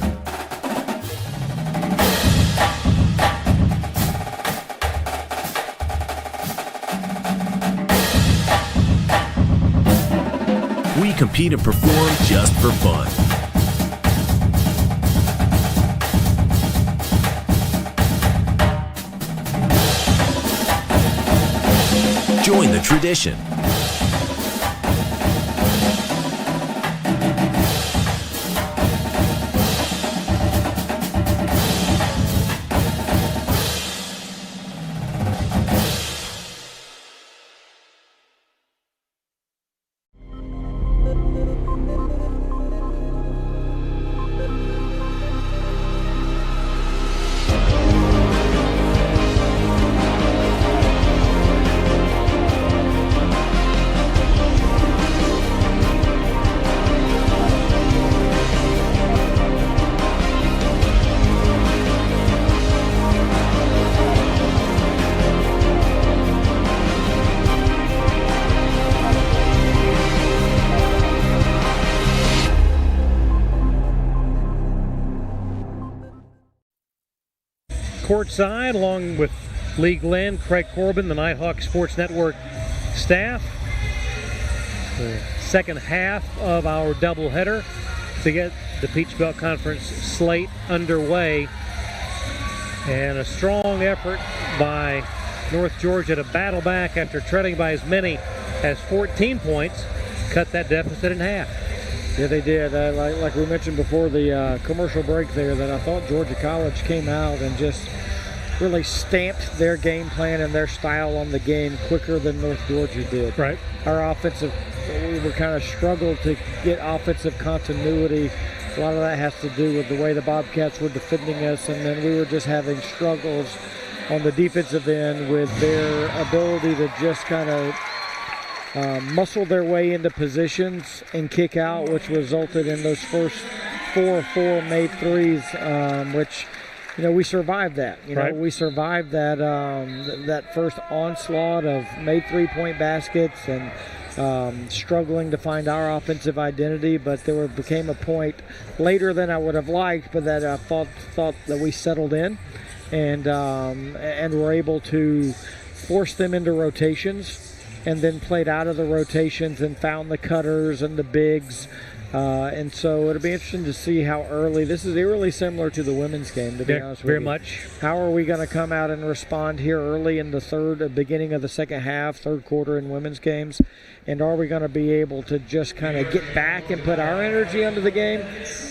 We compete and perform just for fun. Join the tradition. Courtside, along with Lee Glenn, Craig Corbin, the Nighthawk Sports Network staff. The second half of our doubleheader to get the Peach Belt Conference slate underway. And a strong effort by North Georgia to battle back after trailing by as many as 14 points, cut that deficit in half. Yeah, they did. Like we mentioned before the commercial break there, that I thought Georgia College came out and just really stamped their game plan and their style on the game quicker than North Georgia did. Right. We were kind of struggled to get offensive continuity. A lot of that has to do with the way the Bobcats were defending us, and then we were just having struggles on the defensive end with their ability to just kind of muscle their way into positions and kick out, which resulted in those first 4 made threes, which, we survived that. Right. We survived that that first onslaught of made 3-point baskets and struggling to find our offensive identity. But there became a point later than I would have liked, but that I thought that we settled in and were able to force them into rotations, and then played out of the rotations and found the cutters and the bigs. And so it'll be interesting to see how early. This is eerily similar to the women's game, to be honest with you. Very much. How are we going to come out and respond here early in the beginning of the second half, third quarter in women's games? And are we going to be able to just kind of get back and put our energy into the game?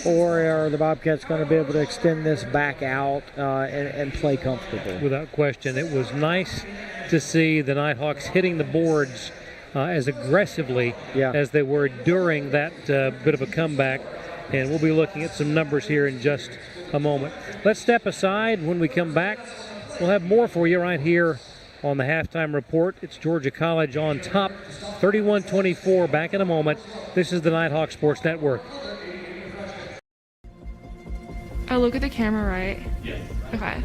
Or are the Bobcats going to be able to extend this back out and play comfortably? Without question. It was nice to see the Nighthawks hitting the boards as aggressively as they were during that bit of a comeback. And we'll be looking at some numbers here in just a moment. Let's step aside. When we come back, we'll have more for you right here on the Halftime Report. It's Georgia College on top, 31-24. Back in a moment. This is the Nighthawk Sports Network. I look at the camera, right? Yeah. Okay.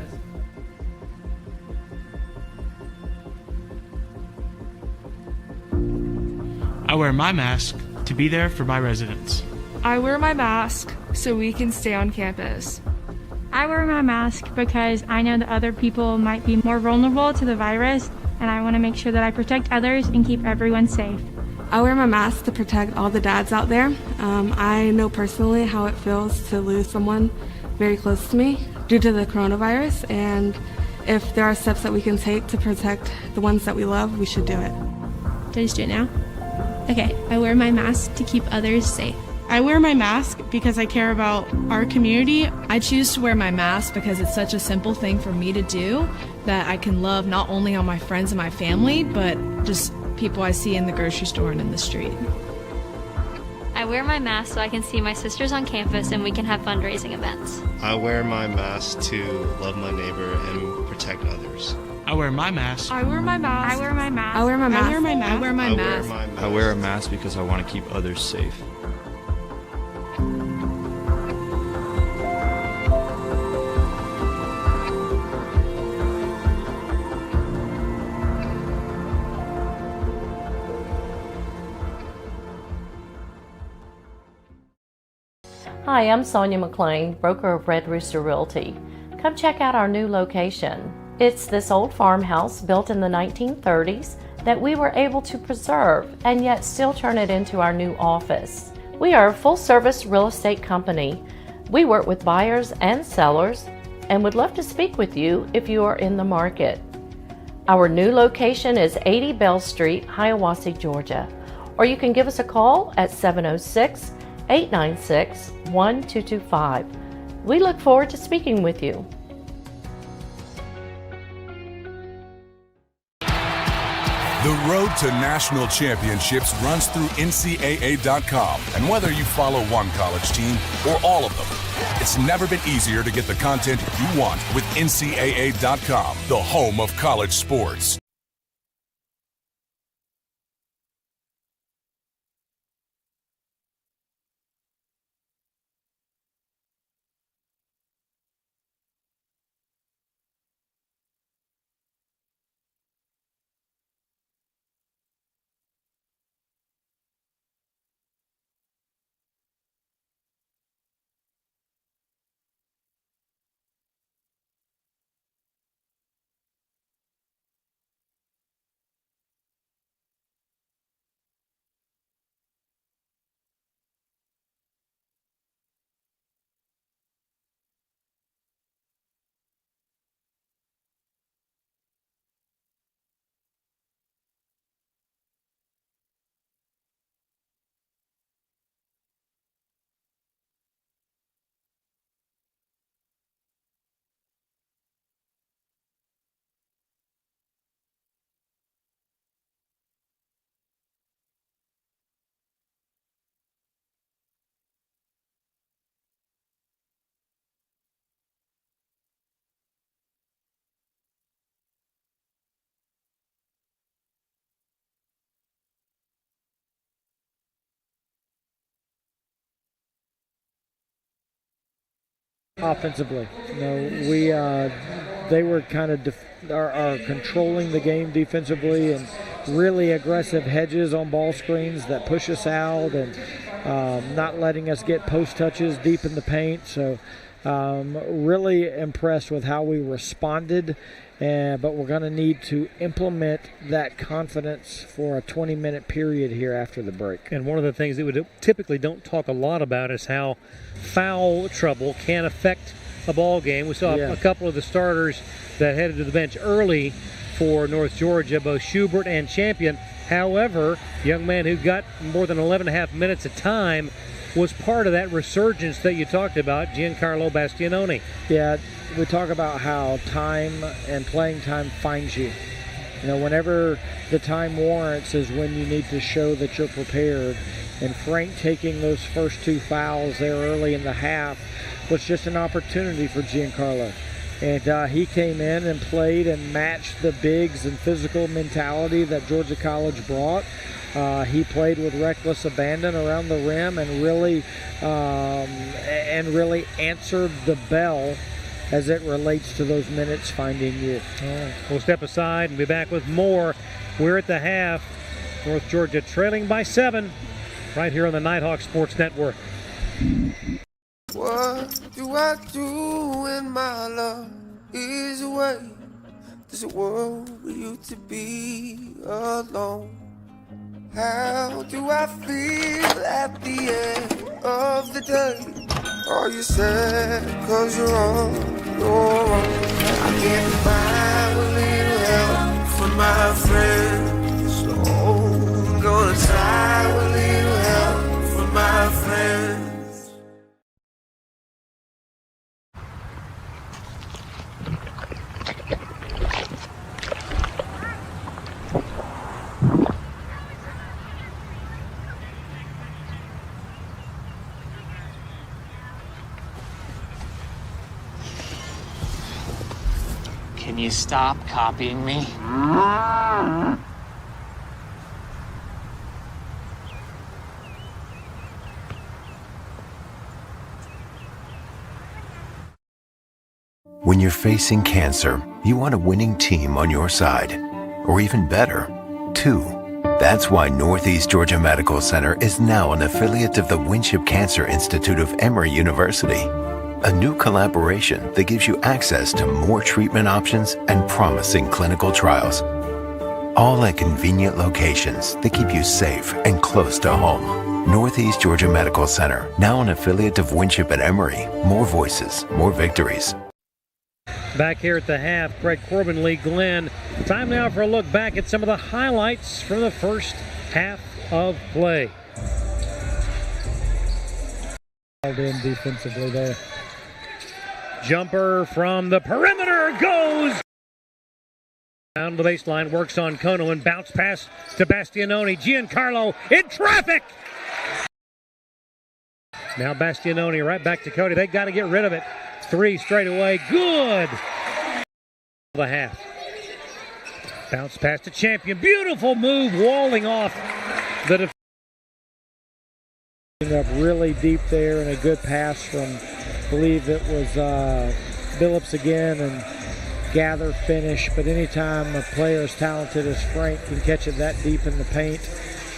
I wear my mask to be there for my residents. I wear my mask so we can stay on campus. I wear my mask because I know that other people might be more vulnerable to the virus, and I want to make sure that I protect others and keep everyone safe. I wear my mask to protect all the dads out there. I know personally how it feels to lose someone very close to me due to the coronavirus, and if there are steps that we can take to protect the ones that we love, we should do it. Do I just do it now? Okay, I wear my mask to keep others safe. I wear my mask because I care about our community. I choose to wear my mask because it's such a simple thing for me to do that I can love not only on my friends and my family, but just people I see in the grocery store and in the street. I wear my mask so I can see my sisters on campus and we can have fundraising events. I wear my mask to love my neighbor and protect others. I wear my mask. I wear my mask. I wear my mask. I wear my mask. I wear my mask. I wear my mask. I wear a mask because I want to keep others safe. Hi, I'm Sonia McLean, broker of Red Rooster Realty. Come check out our new location. It's this old farmhouse built in the 1930s that we were able to preserve and yet still turn it into our new office. We are a full-service real estate company. We work with buyers and sellers and would love to speak with you if you are in the market. Our new location is 80 Bell Street, Hiawassee, Georgia, or you can give us a call at 706-896-1225. We look forward to speaking with you. The road to national championships runs through NCAA.com. And whether you follow one college team or all of them, it's never been easier to get the content you want with NCAA.com, the home of college sports. Offensively, they were kind of are controlling the game defensively and really aggressive hedges on ball screens that push us out and not letting us get post touches deep in the paint. So really impressed with how we responded. But we're going to need to implement that confidence for a 20-minute period here after the break. And one of the things that we typically don't talk a lot about is how foul trouble can affect a ball game. We saw a couple of the starters that headed to the bench early for North Georgia, both Schubert and Champion. However, young man who got more than 11 and a half minutes of time was part of that resurgence that you talked about, Giancarlo Bastianoni. Yeah, we talk about how time and playing time finds you. Whenever the time warrants is when you need to show that you're prepared. And Frank taking those first 2 fouls there early in the half was just an opportunity for Giancarlo. And he came in and played and matched the bigs and physical mentality that Georgia College brought. He played with reckless abandon around the rim and really answered the bell as it relates to those minutes finding you. We'll step aside and be back with more. We're at the half. North Georgia trailing by 7 right here on the Nighthawk Sports Network. What do I do when my love is away? There's a world where you to be alone. How do I feel at the end of the day? Are you sad cause you're on your own? I can't find a little help from my friends, so I'm gonna try a little help from my friends. Can you stop copying me? When you're facing cancer, you want a winning team on your side. Or even better, 2. That's why Northeast Georgia Medical Center is now an affiliate of the Winship Cancer Institute of Emory University. A new collaboration that gives you access to more treatment options and promising clinical trials. All at convenient locations that keep you safe and close to home. Northeast Georgia Medical Center, now an affiliate of Winship at Emory. More voices, more victories. Back here at the half, Craig Corbin, Lee Glenn. Time now for a look back at some of the highlights from the first half of play. Called in defensively there. Jumper from the perimeter goes down the baseline, works on Kono and bounce pass to Bastianoni. Giancarlo in traffic. Now Bastianoni right back to Cody. They got to get rid of it. 3 straight away. Good. The half. Bounce pass to Champion. Beautiful move, walling off the defense. Up really deep there and a good pass from, I believe it was Billups again, and gather finish. But anytime a player as talented as Frank can catch it that deep in the paint,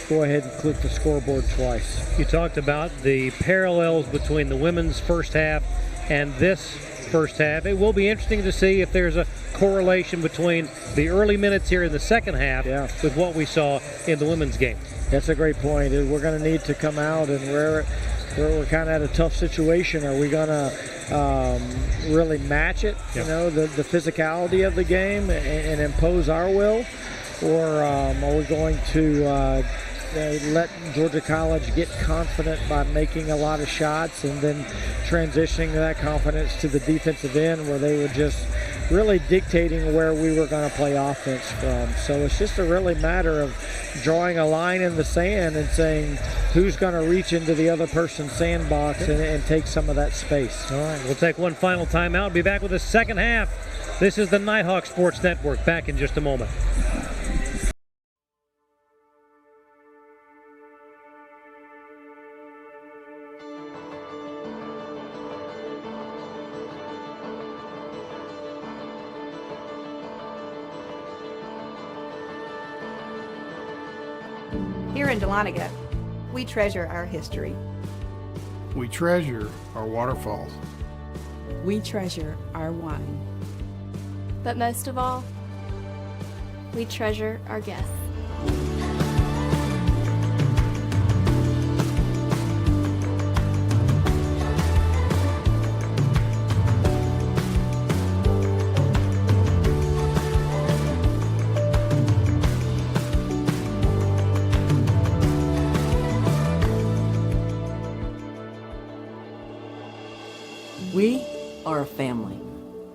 go ahead and click the scoreboard twice. You talked about the parallels between the women's first half and this first half. It will be interesting to see if there's a correlation between the early minutes here in the second half with what we saw in the women's game. That's a great point. We're going to need to come out, and we're kind of at a tough situation. Are we going to really match it, the physicality of the game and impose our will? Or are we going to let Georgia College get confident by making a lot of shots and then transitioning that confidence to the defensive end where they were just really dictating where we were going to play offense from? So it's just a really matter of drawing a line in the sand and saying who's going to reach into the other person's sandbox and take some of that space. All right, we'll take one final timeout. Be back with the second half. This is the Nighthawk Sports Network. Back in just a moment. Here in Dahlonega, we treasure our history. We treasure our waterfalls. We treasure our wine. But most of all, we treasure our guests. We are a family.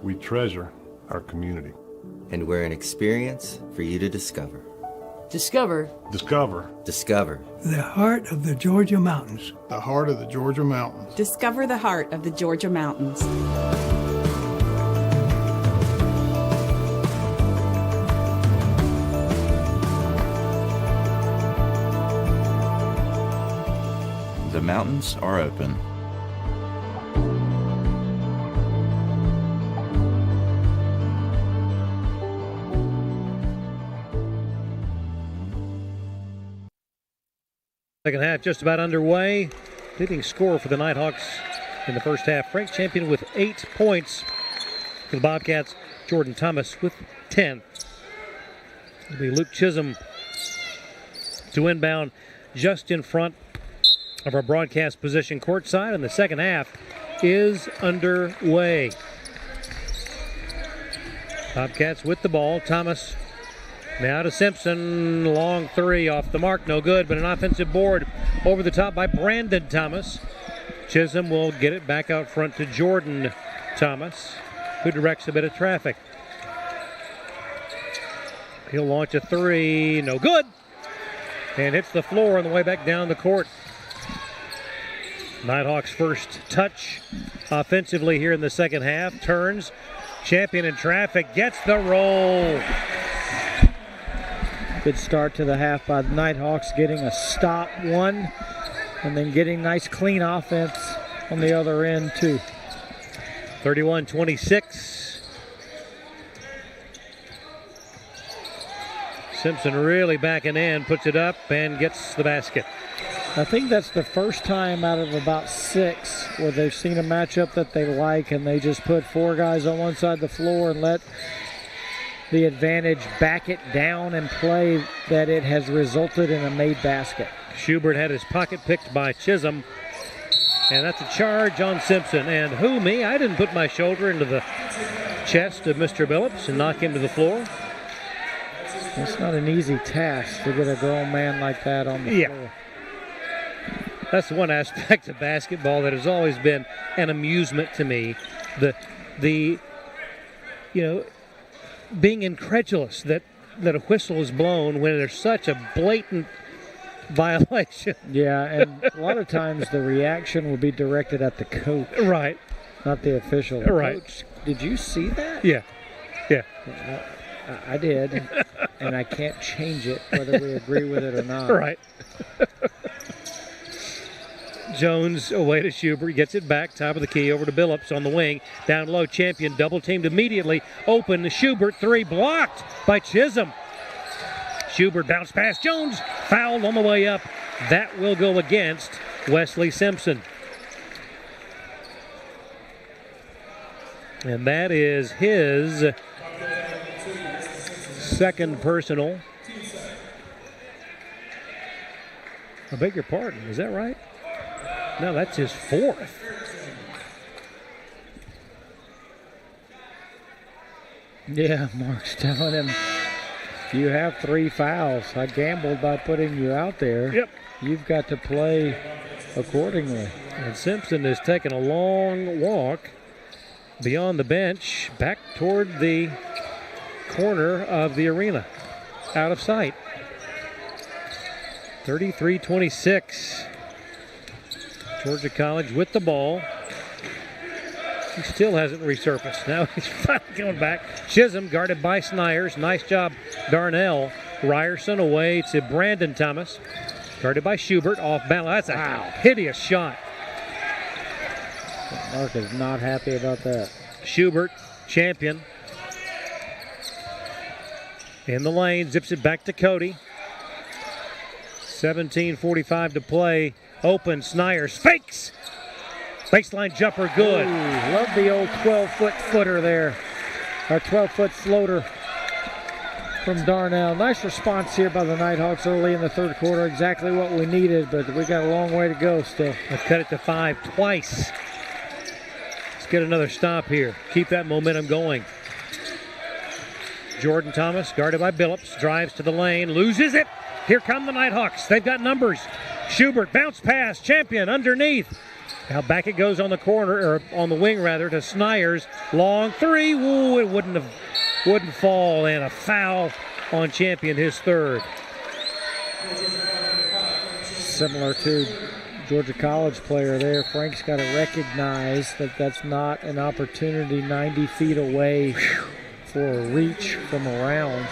We treasure our community. And we're an experience for you to discover. Discover. Discover. Discover. The heart of the Georgia mountains. The heart of the Georgia mountains. Discover the heart of the Georgia mountains. The mountains are open. Second half just about underway. Leading scorer for the Nighthawks in the first half, Frank Champion with 8 points. For the Bobcats, Jordan Thomas with 10. It'll be Luke Chisholm to inbound just in front of our broadcast position courtside, and the second half is underway. Bobcats with the ball. Thomas now to Simpson, long three off the mark, no good, but an offensive board over the top by Brandon Thomas. Chisholm will get it back out front to Jordan Thomas, who directs a bit of traffic. He'll launch a three, no good, and hits the floor on the way back down the court. Nighthawks' first touch offensively here in the second half. Turns, Champion in traffic, gets the roll. Good start to the half by the Nighthawks, getting a stop one, and then getting nice clean offense on the other end too. 31-26. Simpson really backing in, puts it up and gets the basket. I think that's the first time out of about 6 where they've seen a matchup that they like, and they just put 4 guys on one side of the floor and let the advantage back it down and play, that it has resulted in a made basket. Schubert had his pocket picked by Chisholm, and that's a charge on Simpson. And who, me? I didn't put my shoulder into the chest of Mr. Billups and knock him to the floor. It's not an easy task to get a grown man like that on the floor. That's the one aspect of basketball that has always been an amusement to me. The being incredulous that a whistle is blown when there's such a blatant violation. Yeah, and a lot of times the reaction will be directed at the coach. Right. Not the official. Right. Coach, did you see that? Yeah. I did, and I can't change it whether we agree with it or not. Right. Jones away to Schubert, gets it back, top of the key, over to Billups on the wing. Down low, Champion double teamed immediately. Open to Schubert, three blocked by Chisholm. Schubert bounced past Jones, fouled on the way up. That will go against Wesley Simpson. And that is his second personal. I beg your pardon, is that right? No, that's his fourth. Yeah, Mark's telling him, you have 3 fouls. I gambled by putting you out there. Yep. You've got to play accordingly. And Simpson has taken a long walk beyond the bench, back toward the corner of the arena, out of sight. 33-26. Georgia College with the ball. He still hasn't resurfaced. Now he's finally coming back. Chisholm guarded by Snyers. Nice job, Darnell. Ryerson away to Brandon Thomas. Guarded by Schubert, off balance. That's a hideous shot. Mark is not happy about that. Schubert, Champion. In the lane, zips it back to Cody. 17:45 to play. Open, Snyers fakes. Baseline jumper, good. Ooh, love the old 12-foot footer there. Our 12-foot floater from Darnell. Nice response here by the Nighthawks early in the third quarter. Exactly what we needed, but we got a long way to go still. Let's cut it to 5 twice. Let's get another stop here. Keep that momentum going. Jordan Thomas, guarded by Billups, drives to the lane, loses it. Here come the Nighthawks. They've got numbers. Schubert, bounce pass, Champion underneath. Now back it goes on the corner, or on the wing rather, to Snyers. Long three. Ooh, it wouldn't fall, and a foul on Champion, his third. Similar to Georgia College player there. Frank's got to recognize that that's not an opportunity 90 feet away for a reach from around.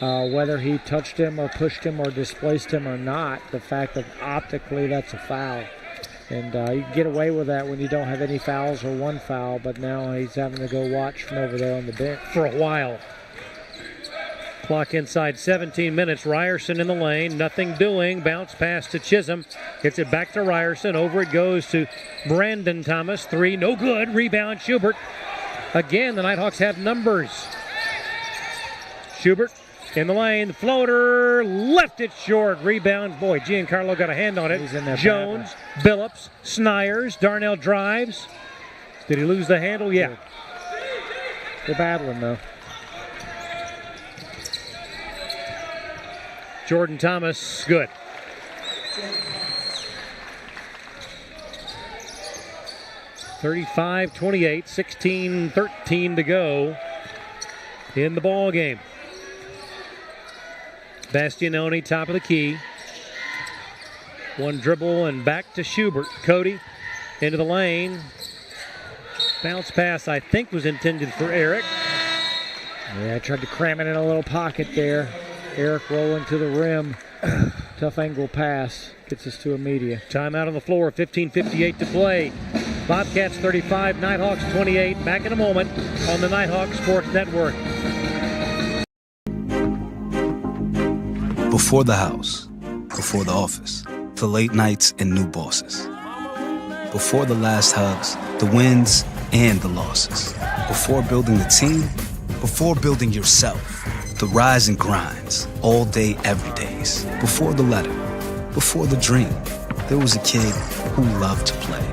Whether he touched him or pushed him or displaced him or not, the fact that optically that's a foul. And you can get away with that when you don't have any fouls or one foul, but now he's having to go watch from over there on the bench. For a while. Clock inside 17 minutes. Ryerson in the lane, nothing doing. Bounce pass to Chisholm. Gets it back to Ryerson. Over it goes to Brandon Thomas. Three, no good. Rebound, Schubert. Again, the Nighthawks have numbers. Schubert in the lane, floater, left it short. Rebound, boy, Giancarlo got a hand on it. He's in there. Jones, Billups, Snyers, Darnell drives. Did he lose the handle? Yeah. They're battling, though. Jordan Thomas, good. (35-28), 16-13 to go in the ball game. Bastianoni, top of the key. One dribble and back to Schubert. Cody into the lane. Bounce pass, I think, was intended for Eric. Yeah, I tried to cram it in a little pocket there. Eric rolling to the rim. Tough angle pass. Gets us to a media. Timeout on the floor, 15:58 to play. Bobcats 35, Nighthawks 28. Back in a moment on the Nighthawks Sports Network. Before the house, before the office, the late nights and new bosses. Before the last hugs, the wins and the losses. Before building the team, before building yourself, the rise and grinds, all day, every days. Before the letter, before the dream, there was a kid who loved to play.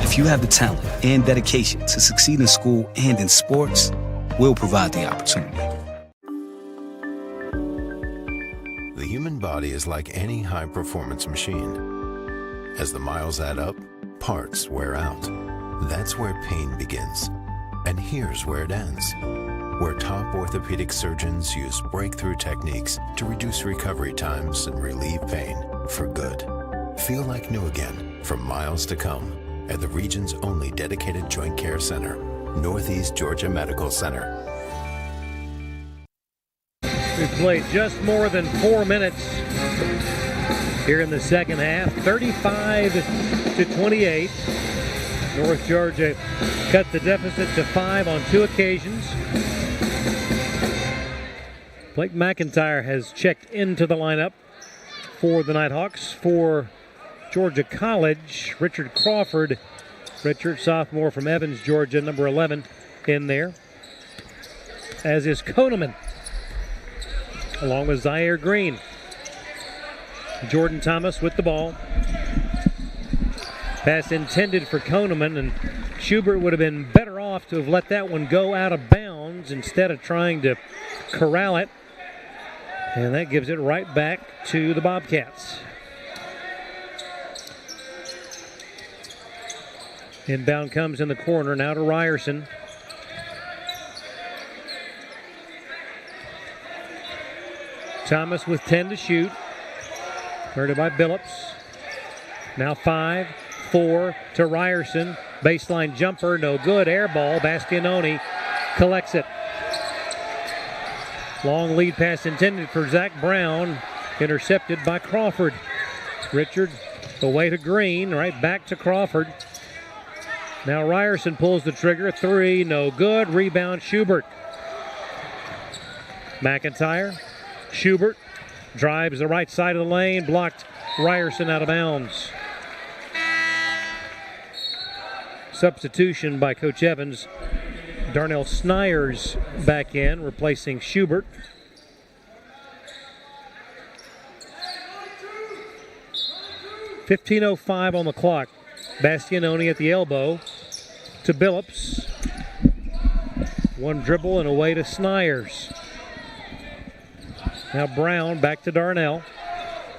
If you have the talent and dedication to succeed in school and in sports, we'll provide the opportunity. The human body is like any high-performance machine. As the miles add up, parts wear out. That's where pain begins. And here's where it ends. Where top orthopedic surgeons use breakthrough techniques to reduce recovery times and relieve pain for good. Feel like new again for miles to come at the region's only dedicated joint care center, Northeast Georgia Medical Center. We've played just more than 4 minutes here in the second half. 35-28. North Georgia cut the deficit to 5 on 2 occasions. Blake McIntyre has checked into the lineup for the Nighthawks. For Georgia College, Richard Crawford, redshirt sophomore from Evans, Georgia, number 11 in there. As is Koneman, along with Zaire Green. Jordan Thomas with the ball. Pass intended for Koneman, and Schubert would have been better off to have let that one go out of bounds instead of trying to corral it. And that gives it right back to the Bobcats. Inbound comes in the corner, now to Ryerson. Thomas with 10 to shoot. Guarded by Billups. Now 5, 4 to Ryerson. Baseline jumper, no good. Air ball. Bastianoni collects it. Long lead pass intended for Zach Brown. Intercepted by Crawford. Richard away to Green. Right back to Crawford. Now Ryerson pulls the trigger. 3, no good. Rebound Schubert. McIntyre. Schubert Drives the right side of the lane, blocked Ryerson out of bounds. Substitution by Coach Evans. Darnell Snyers back in, replacing Schubert. .15:05 on the clock. Bastianoni at the elbow to Billups. One dribble and away to Snyers. Now Brown back to Darnell.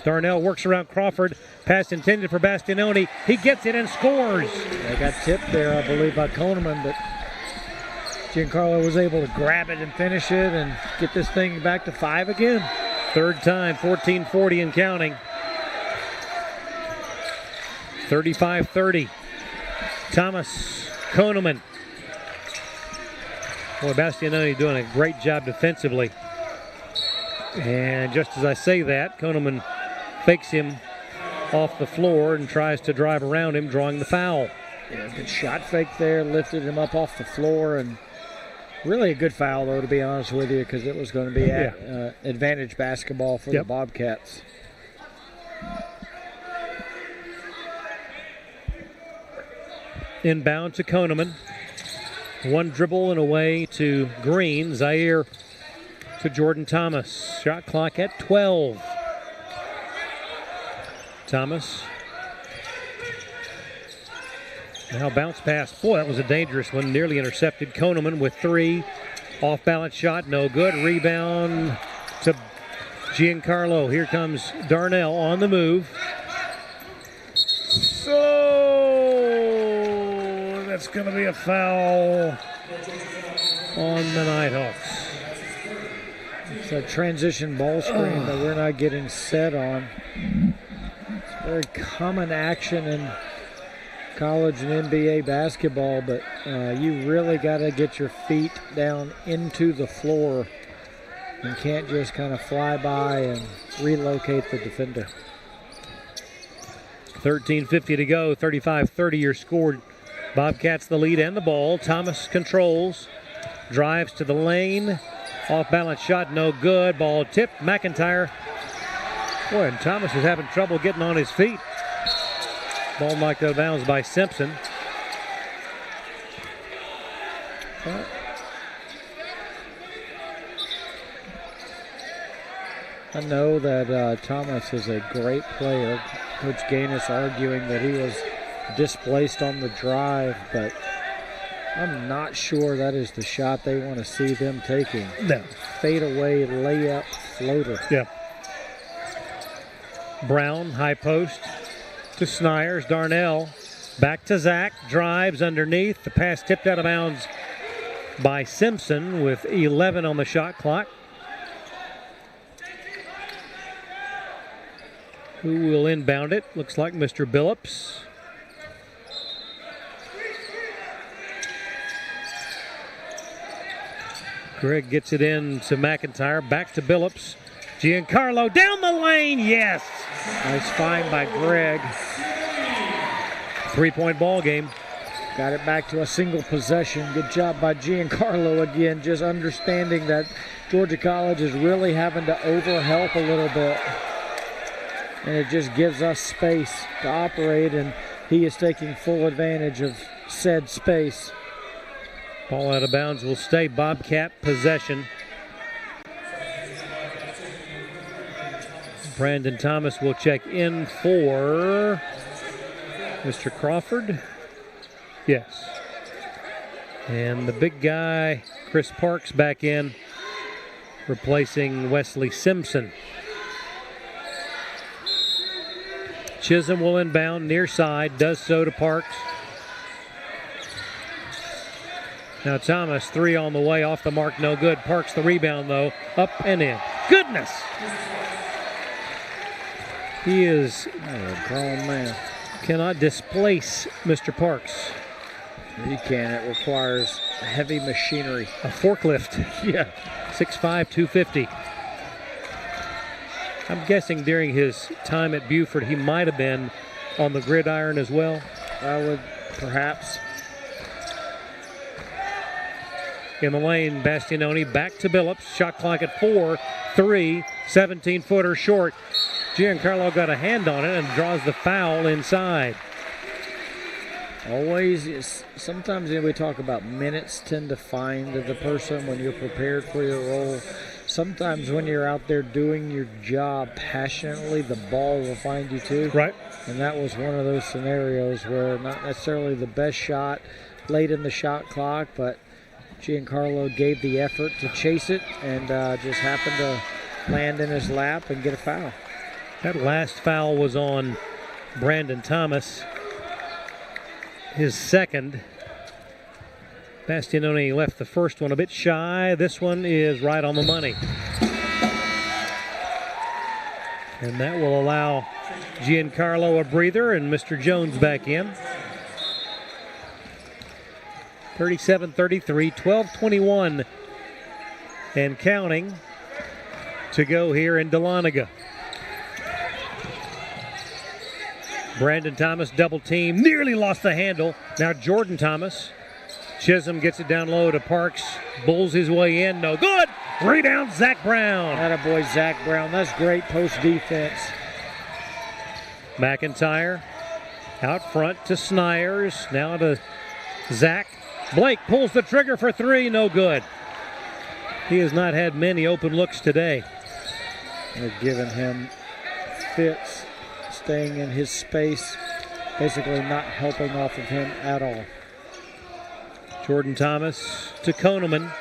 Darnell works around Crawford. Pass intended for Bastianoni. He gets it and scores. They got tipped there, I believe, by Koneman, but Giancarlo was able to grab it and finish it and get this thing back to 5 again. Third time, 14:40 and counting. 35-30. Thomas, Koneman. Boy, Bastianoni doing a great job defensively. And just as I say that, Koneman fakes him off the floor and tries to drive around him, drawing the foul. Yeah, good shot fake there, lifted him up off the floor, and really a good foul, though, to be honest with you, because it was going to be advantage basketball for the Bobcats. Inbound to Koneman. One dribble and away to Green. Zaire to Jordan Thomas. Shot clock at 12. Thomas. Now bounce pass. Boy, that was a dangerous one. Nearly intercepted. Koneman with 3. Off balance shot. No good. Rebound to Giancarlo. Here comes Darnell on the move. So that's going to be a foul on the Nighthawks. It's a transition ball screen that we're not getting set on. It's very common action in college and NBA basketball, but you really got to get your feet down into the floor and can't just kind of fly by and relocate the defender. 13:50 to go, 35-30 your score. Bobcats the lead and the ball. Thomas controls, drives to the lane. Off balance shot, no good. Ball tipped. McIntyre. Boy, and Thomas is having trouble getting on his feet. Ball knocked out of bounds by Simpson. I know that Thomas is a great player. Coach Gaines arguing that he was displaced on the drive, but I'm not sure that is the shot they want to see them taking. No. Fadeaway layup floater. Yeah. Brown, high post to Snyers. Darnell back to Zach. Drives underneath. The pass tipped out of bounds by Simpson with 11 on the shot clock. Who will inbound it? Looks like Mr. Billups. Greg gets it in to McIntyre. Back to Billups. Giancarlo down the lane. Yes. Nice find by Greg. 3-point ball game. Got it back to a single possession. Good job by Giancarlo again, just understanding that Georgia College is really having to overhelp a little bit. And it just gives us space to operate, and he is taking full advantage of said space. Ball out of bounds will stay Bobcat possession. Brandon Thomas will check in for Mr. Crawford. Yes. And the big guy, Chris Parks, back in, replacing Wesley Simpson. Chisholm will inbound near side, does so to Parks. Now Thomas, 3 on the way, off the mark, no good. Parks the rebound though, up and in. Goodness! He is a grown man. Cannot displace Mr. Parks. He can. It requires heavy machinery. A forklift. Yeah. 6'5", 250. I'm guessing during his time at Buford, he might have been on the gridiron as well. I would, perhaps. In the lane, Bastianoni back to Billups. Shot clock at 4. three, 17-footer short. Giancarlo got a hand on it and draws the foul inside. Always, sometimes we talk about minutes tend to find the person when you're prepared for your role. Sometimes when you're out there doing your job passionately, the ball will find you too. Right. And that was one of those scenarios where not necessarily the best shot late in the shot clock, but Giancarlo gave the effort to chase it and just happened to land in his lap and get a foul. That last foul was on Brandon Thomas, his second. Bastianoni left the first one a bit shy. This one is right on the money. And that will allow Giancarlo a breather and Mr. Jones back in. 37-33, 12-21 and counting to go here in Dahlonega. Brandon Thomas double team, nearly lost the handle. Now Jordan Thomas. Chisholm gets it down low to Parks, bulls his way in, no good. Rebound, Zach Brown. Attaboy, Zach Brown. That's great post defense. McIntyre out front to Snyers, now to Zach. Blake pulls the trigger for three, no good. He has not had many open looks today. They're giving him fits, staying in his space, basically not helping off of him at all. Jordan Thomas to Koneman.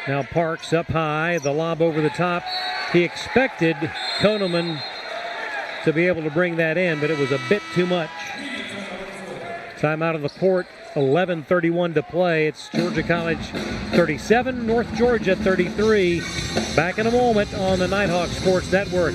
Now Parks up high, the lob over the top. He expected Koneman to be able to bring that in, but it was a bit too much. Time out of the court, 11:31 to play. It's Georgia College 37, North Georgia 33. Back in a moment on the Nighthawk Sports Network.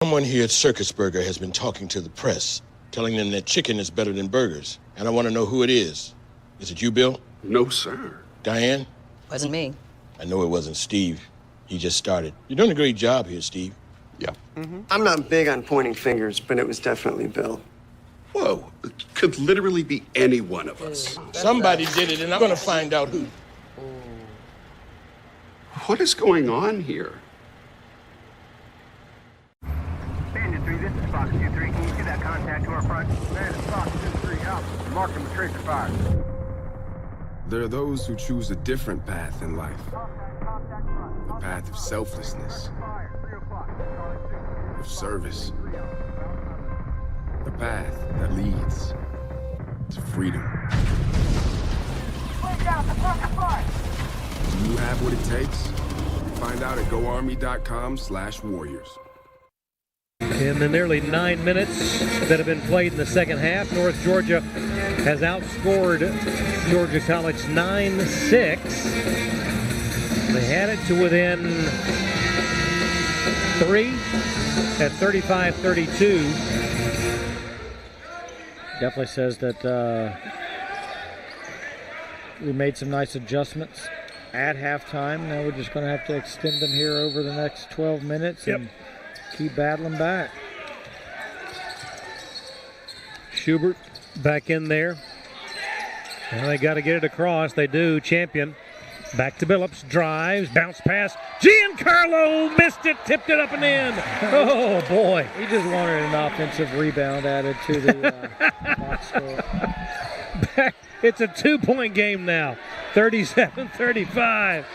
Someone here at Circus Burger has been talking to the press, telling them that chicken is better than burgers. And I want to know who it is. Is it you, Bill? No, sir. Diane? Wasn't me. I know it wasn't Steve. He just started. You're doing a great job here, Steve. Yeah. I'm not big on pointing fingers, but it was definitely Bill. Whoa, it could literally be any one of us. Somebody did it, and I'm going to find out who. What is going on here? Bandit 3, this is Fox 2-3. Can you see that contact to our front? Bandit Fox 2-3, out. Mark him with tracer fire. There are those who choose a different path in life. A path of selflessness, of service. A path that leads to freedom. Do you have what it takes? Find out at goarmy.com/warriors. In the nearly 9 minutes that have been played in the second half, North Georgia has outscored Georgia College 9-6. They had it to within 3 at 35-32. Definitely says that we made some nice adjustments at halftime. Now we're just going to have to extend them here over the next 12 minutes and keep battling back. Schubert back in there. Now they got to get it across. They do. Champion back to Billups. Drives. Bounce pass. Giancarlo missed it. Tipped it up and in. Oh, boy. He just wanted an offensive rebound added to the box score. It's a 2-point game now. 37-35.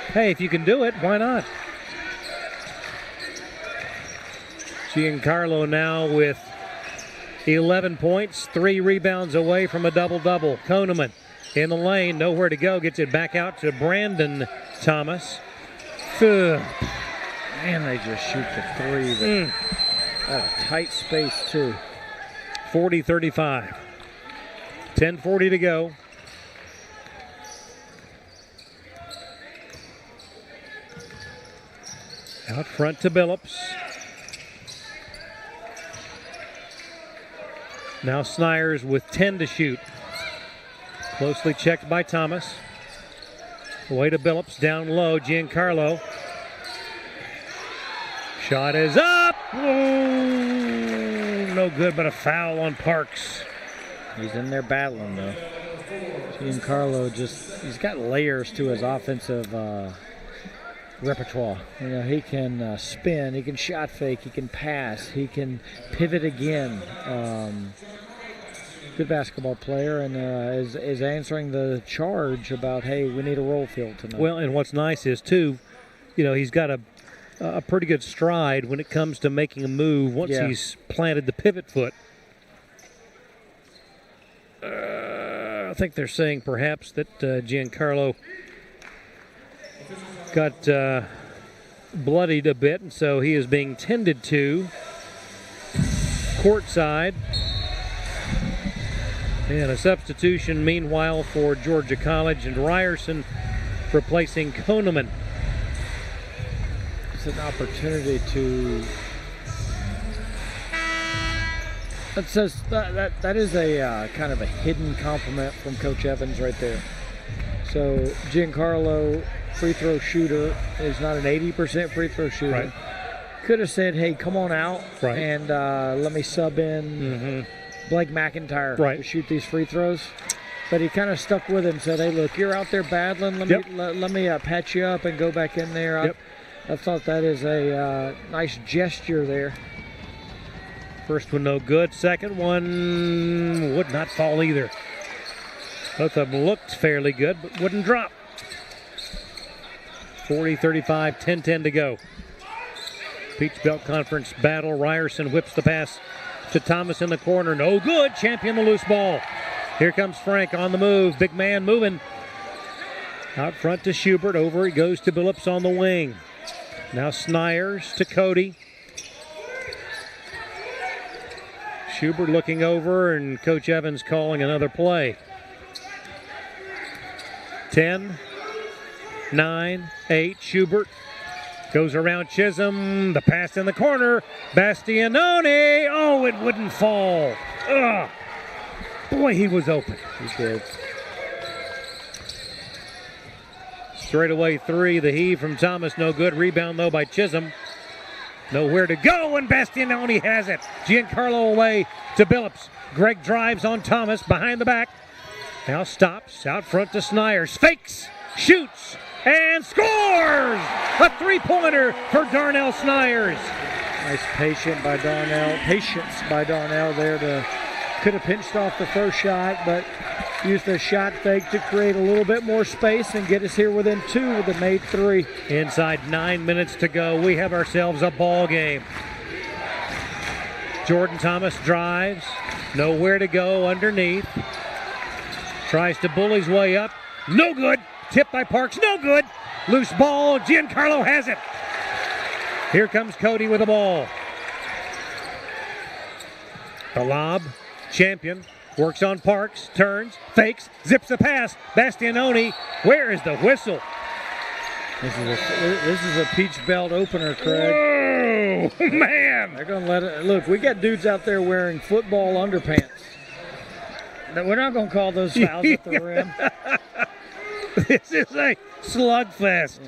Hey, if you can do it, why not? Giancarlo now with 11 points, 3 rebounds away from a double-double. Koneman in the lane, nowhere to go, gets it back out to Brandon Thomas. Man, they just shoot the three. At a tight space, too. 40-35. 10:40 to go. Out front to Billups. Now Snyers with 10 to shoot. Closely checked by Thomas. Away to Billups, down low, Giancarlo. Shot is up! Oh, no good, but a foul on Parks. He's in there battling, though. Giancarlo he's got layers to his offensive repertoire. You know, he can spin, he can shot fake, he can pass, he can pivot again. Good basketball player, and is answering the charge about, hey, we need a roll field tonight. Well, and what's nice is, too, you know, he's got a pretty good stride when it comes to making a move once he's planted the pivot foot. I think they're saying perhaps that Giancarlo got bloodied a bit, and so he is being tended to courtside. And a substitution, meanwhile, for Georgia College, and Ryerson replacing Koneman. It's an opportunity to... That says that is a kind of a hidden compliment from Coach Evans right there. So Giancarlo, free throw shooter, is not an 80% free throw shooter. Right. Could have said, hey, come on out right. and let me sub in Blake McIntyre to shoot these free throws. But he kind of stuck with it and said, hey, look, you're out there battling. Let me patch you up and go back in there. I thought that is a nice gesture there. First one no good. Second one would not fall either. Both of them looked fairly good, but wouldn't drop. 40-35, 10-10 to go. Peach Belt Conference battle. Ryerson whips the pass to Thomas in the corner. No good. Champion the loose ball. Here comes Frank on the move. Big man moving. Out front to Schubert. Over he goes to Billups on the wing. Now Snyers to Cody. Schubert looking over, and Coach Evans calling another play. 10, 9, 8. Schubert goes around Chisholm. The pass in the corner. Bastianoni. Oh, it wouldn't fall. Ugh. Boy, he was open. He did. Straightaway three. The heave from Thomas. No good. Rebound, though, by Chisholm. Nowhere to go, and Bastianoni has it. Giancarlo away to Billups. Greg drives on Thomas behind the back. Now stops out front to Snyers. Fakes, shoots, and scores! A three-pointer for Darnell Snyers. Nice patience by Darnell there. Could have pinched off the first shot, but used a shot fake to create a little bit more space and get us here within two with the made three. Inside 9 minutes to go, we have ourselves a ball game. Jordan Thomas drives, nowhere to go underneath. Tries to bully his way up, no good. Tipped by Parks, no good. Loose ball, Giancarlo has it. Here comes Cody with the ball. The lob, Champion works on Parks, turns, fakes, zips the pass. Bastianoni, where is the whistle? This is a Peach Belt opener, Craig. Whoa, man! They're going to let it. Look, we got dudes out there wearing football underpants. We're not going to call those fouls at the rim. This is a slugfest.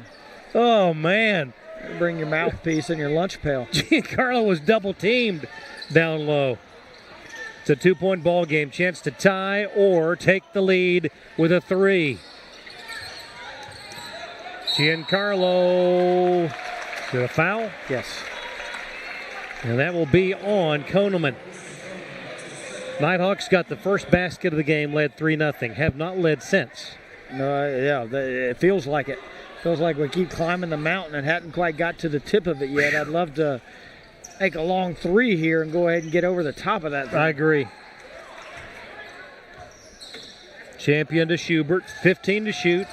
Oh, man. Bring your mouthpiece and your lunch pail. Giancarlo was double teamed down low. It's a 2-point ball game. Chance to tie or take the lead with a three. Giancarlo. Is it a foul? Yes. And that will be on Koneman. Nighthawks got the first basket of the game, led 3-0. Have not led since. No, it feels like it. Feels like we keep climbing the mountain and hadn't quite got to the tip of it yet. I'd love to make a long three here and go ahead and get over the top of that thing. I agree. Champion to Schubert, 15 to shoot,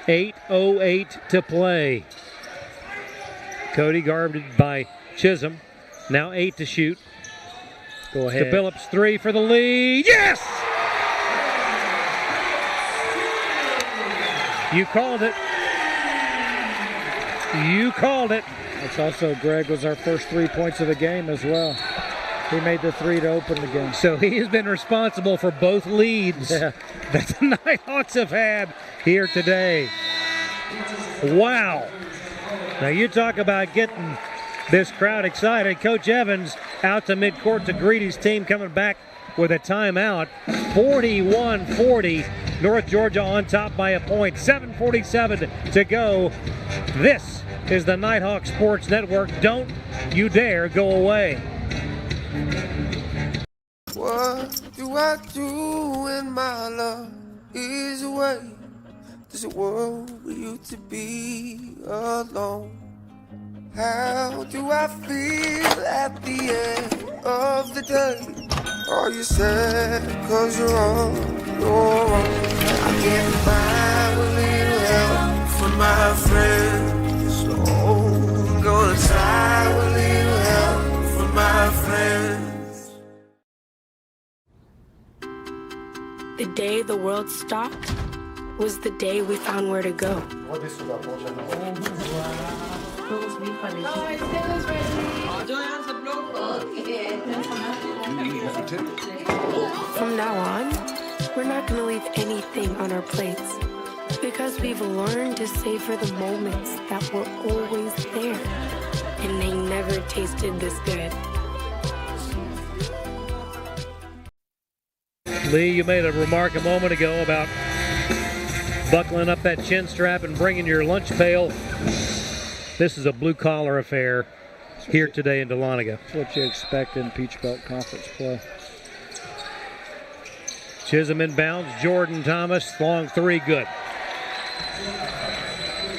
8:08 to play. Cody guarded by Chisholm, now 8 to shoot. Go ahead. To Billups, 3 for the lead. Yes! You called it. You called it. That's also, Greg, was our first 3 points of the game as well. He made the three to open the game. So he has been responsible for both leads that the Nighthawks have had here today. Wow. Now you talk about getting this crowd excited. Coach Evans out to midcourt to greet his team, coming back with a timeout. 41-40. North Georgia on top by a point. 7:47 to go. This is the Nighthawk Sports Network. Don't you dare go away. What do I do when my love is away? Does it worry you to be alone? How do I feel at the end of the day? Are you sad cause you're on your own? I can't find a little help from my friends. So I'm gonna try a little help from my friends. The day the world stopped was the day we found where to go. From now on, we're not going to leave anything on our plates because we've learned to savor the moments that were always there, and they never tasted this good. Lee, you made a remark a moment ago about buckling up that chin strap and bringing your lunch pail. This is a blue-collar affair here today in Dahlonega. That's what you expect in Peach Belt Conference play. Chisholm inbounds. Jordan Thomas, long three, good.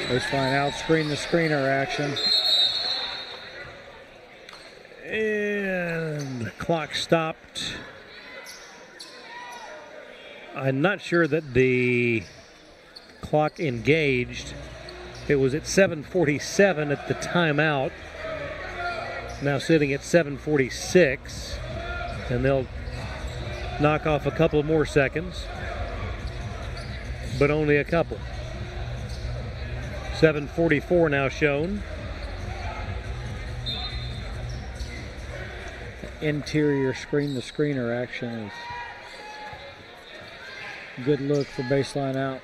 Baseline out, screen the screener action. And the clock stopped. I'm not sure that the clock engaged. It was at 7:47 at the timeout. Now sitting at 7:46, and they'll knock off a couple more seconds, but only a couple. 7:44 now shown. Interior screen the screener action is good look for baseline out.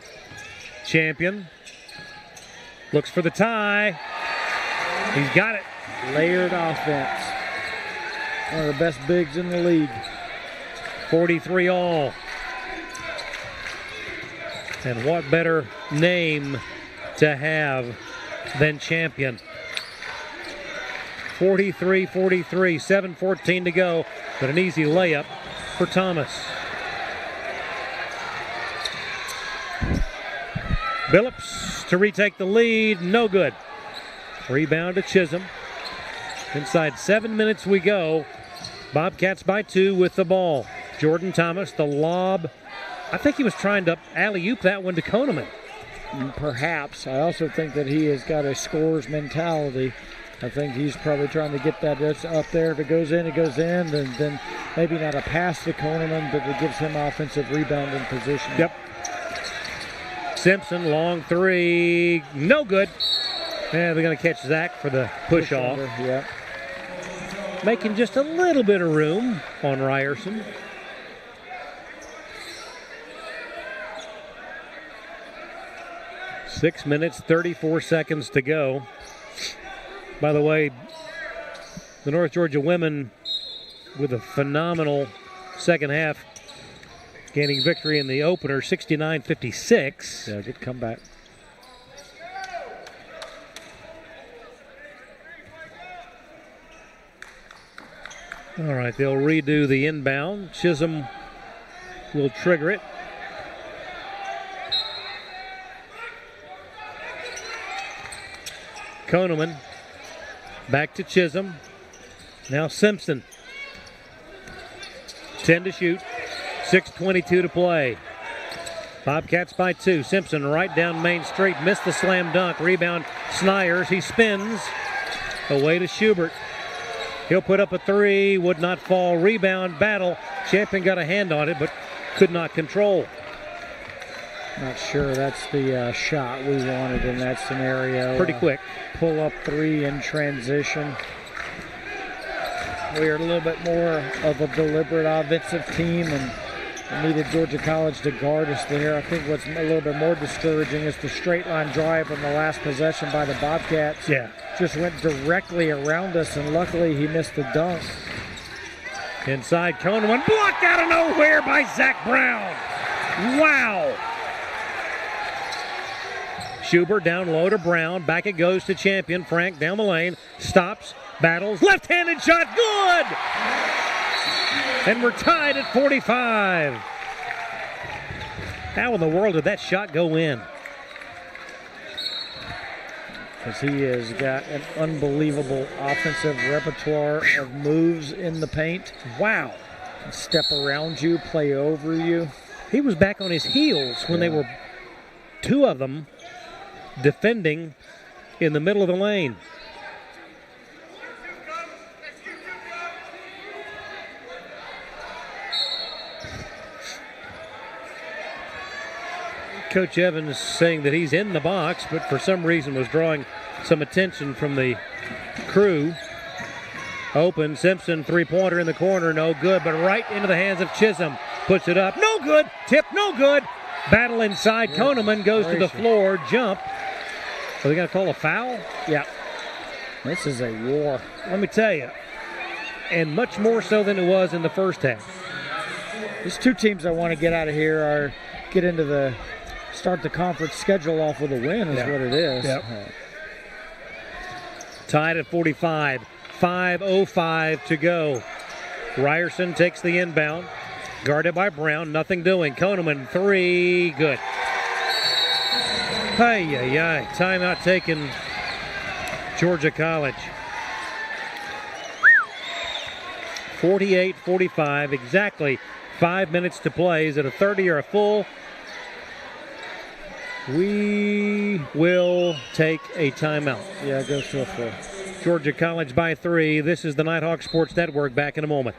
Champion looks for the tie. He's got it. Layered offense. One of the best bigs in the league. 43 all. And what better name to have than champion? 43-43, 7:14 to go, but an easy layup for Thomas. Billups to retake the lead, no good. Rebound to Chisholm. Inside 7 minutes we go. Bobcats by 2 with the ball. Jordan Thomas, the lob. I think he was trying to alley-oop that one to Koneman. Perhaps. I also think that he has got a scorer's mentality. I think he's probably trying to get that up there. If it goes in, it goes in. Then maybe not a pass to Koneman, but it gives him offensive rebounding position. Yep. Simpson, long three, no good. And they're going to catch Zach for the push-off. Yep. Making just a little bit of room on Ryerson. Six minutes, 34 seconds to go. By the way, the North Georgia women with a phenomenal second half, gaining victory in the opener, 69-56. Yeah, good comeback. All right, they'll redo the inbound. Chisholm will trigger it. Koneman back to Chisholm. Now Simpson. 10 to shoot. 6:22 to play. Bobcats by 2. Simpson right down Main Street. Missed the slam dunk. Rebound Snyers. He spins. Away to Schubert. He'll put up a three. Would not fall. Rebound battle. Champion got a hand on it, but could not control. Not sure that's the shot we wanted in that scenario. Pretty quick. Pull up three in transition. We are a little bit more of a deliberate offensive team and needed Georgia College to guard us there. I think what's a little bit more discouraging is the straight line drive on the last possession by the Bobcats. Yeah. Just went directly around us, and luckily he missed the dunk. Inside Koneman, blocked out of nowhere by Zach Brown. Wow. Schubert down low to Brown. Back it goes to Champion. Frank down the lane. Stops. Battles. Left-handed shot. Good! And we're tied at 45. How in the world did that shot go in? Because he has got an unbelievable offensive repertoire of moves in the paint. Wow. Step around you, play over you. He was back on his heels when they were, two of them, defending in the middle of the lane. Coach Evans saying that he's in the box, but for some reason was drawing some attention from the crew. Open, Simpson, three-pointer in the corner, no good, but right into the hands of Chisholm. Puts it up, no good, tip, no good. Battle inside, Koneman goes to the floor, jump. Are they going to call a foul? Yeah. This is a war. Let me tell you, and much more so than it was in the first half. These two teams I want to get out of here are get into the start the conference schedule off with a win is what it is. Yep. Tied at 45. 5:05 to go. Ryerson takes the inbound. Guarded by Brown. Nothing doing. Koneman, three. Good. Ay. Timeout taken. Georgia College. 48-45. Exactly 5 minutes to play. Is it a 30 or a full? We will take a timeout. Yeah, it goes to a full. Georgia College by 3. This is the Nighthawk Sports Network. Back in a moment.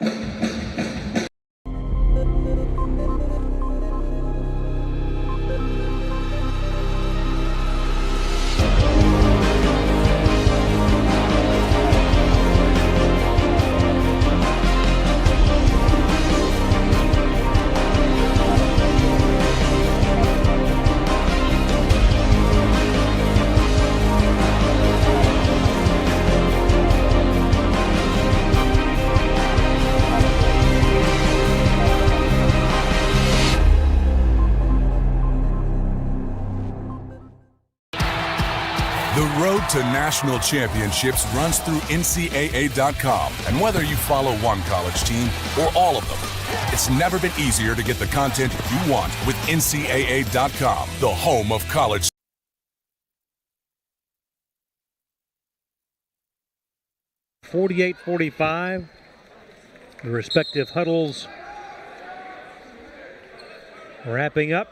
To national championships runs through NCAA.com. And whether you follow one college team or all of them, it's never been easier to get the content you want with NCAA.com, the home of college. .45. The respective huddles wrapping up.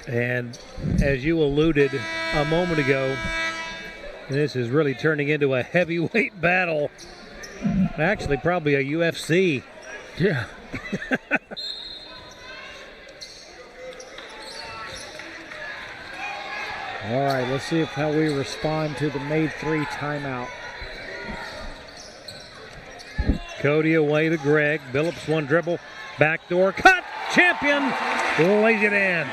And as you alluded a moment ago, this is really turning into a heavyweight battle. Actually, probably a UFC. Yeah. All right, let's see how we respond to the made 3 timeout. Cody away to Greg. Billups one dribble. Backdoor cut. Champion lays it in.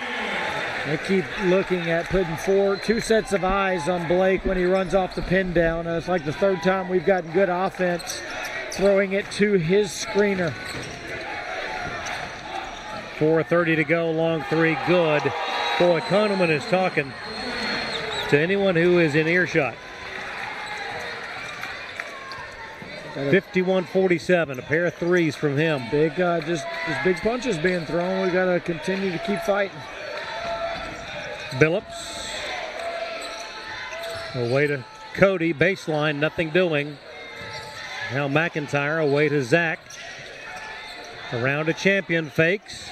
They keep looking at putting 2 sets of eyes on Blake when he runs off the pin down. It's like the third time we've gotten good offense throwing it to his screener. 4:30 to go, long three, good. Boy, Koneman is talking to anyone who is in earshot. 51-47, a pair of threes from him. Big, just big punches being thrown. We got to continue to keep fighting. Billups away to Cody, baseline, nothing doing. Now McIntyre away to Zach. Around to Champion, fakes.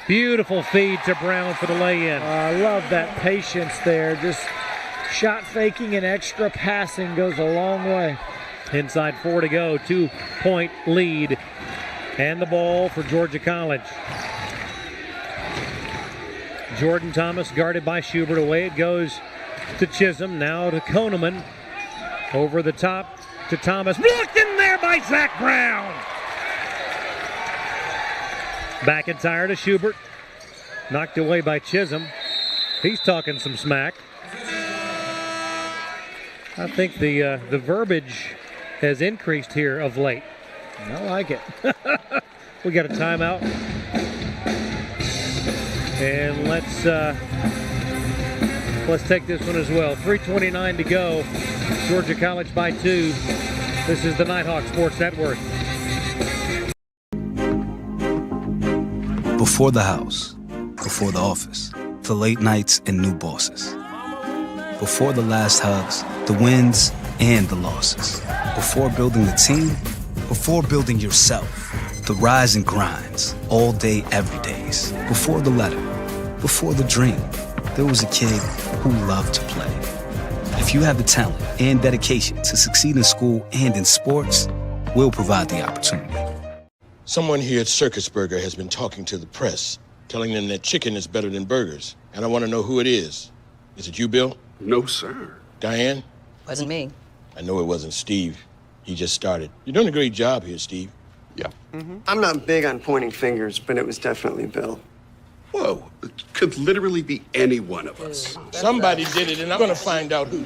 Beautiful feed to Brown for the lay-in. I love that patience there. Just shot faking and extra passing goes a long way. Inside 4 to go, 2-point lead. And the ball for Georgia College. Jordan Thomas guarded by Schubert. Away it goes to Chisholm. Now to Koneman. Over the top to Thomas. Blocked in there by Zach Brown. McIntyre to Schubert. Knocked away by Chisholm. He's talking some smack. I think the verbiage has increased here of late. I like it. We got a timeout. And let's take this one as well. 3:29 to go. Georgia College by 2. This is the Nighthawk Sports Network. Before the house, before the office, the late nights and new bosses. Before the last hugs, the wins and the losses. Before building the team, before building yourself. The rise and grinds, all day, every days. Before the letter, before the dream, there was a kid who loved to play. If you have the talent and dedication to succeed in school and in sports, we'll provide the opportunity. Someone here at Circus Burger has been talking to the press, telling them that chicken is better than burgers. And I want to know who it is. Is it you, Bill? No, sir. Diane? Wasn't me. I know it wasn't Steve. He just started. You're doing a great job here, Steve. Yeah. I'm not big on pointing fingers, but it was definitely Bill. Whoa, it could literally be any one of us. Somebody did it, and I'm going to find out who.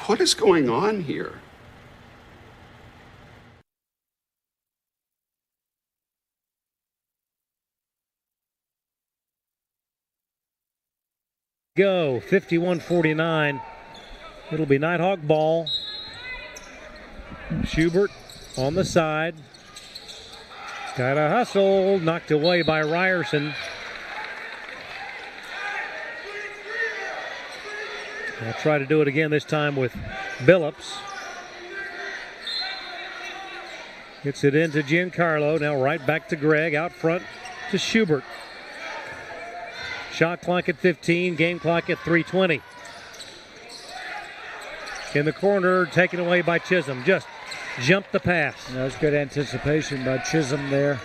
What is going on here? Go, 51-49. It'll be Nighthawk ball. Schubert on the side. Got a hustle, knocked away by Ryerson. I'll try to do it again, this time with Billups. Gets it into Giancarlo, now right back to Gregg, out front to Schubert. Shot clock at 15, game clock at 3:20. In the corner, taken away by Chisholm. Just jumped the pass. That was good anticipation by Chisholm there.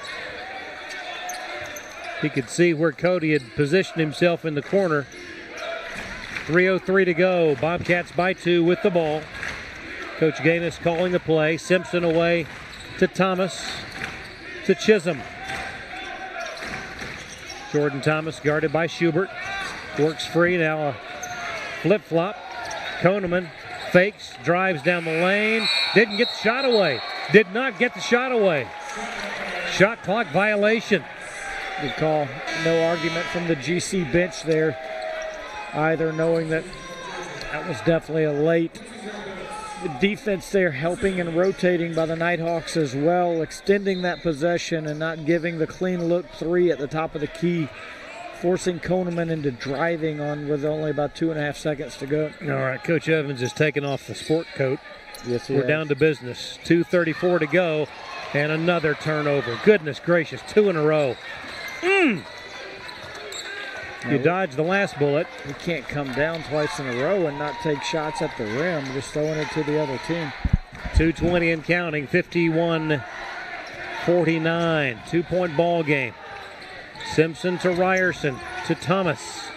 He could see where Cody had positioned himself in the corner. 3:03 to go. Bobcats by 2 with the ball. Coach Gaines calling the play. Simpson away to Thomas, to Chisholm. Jordan Thomas guarded by Schubert. Works free, now a flip-flop. Koneman fakes, drives down the lane. Didn't get the shot away. Did not get the shot away. Shot clock violation. Good call. No argument from the GC bench there either, knowing that that was definitely a late. The defense there helping and rotating by the Nighthawks as well, extending that possession and not giving the clean look three at the top of the key, forcing Koneman into driving on with only about 2.5 seconds to go. All right, Coach Evans is taking off the sport coat. Yes, we're down to business. 2:34 to go, and another turnover. Goodness gracious, 2 in a row. You dodged the last bullet. You can't come down twice in a row and not take shots at the rim, just throwing it to the other team. 2:20 and counting, 51-49. 2-point ball game. Simpson to Ryerson, to Thomas.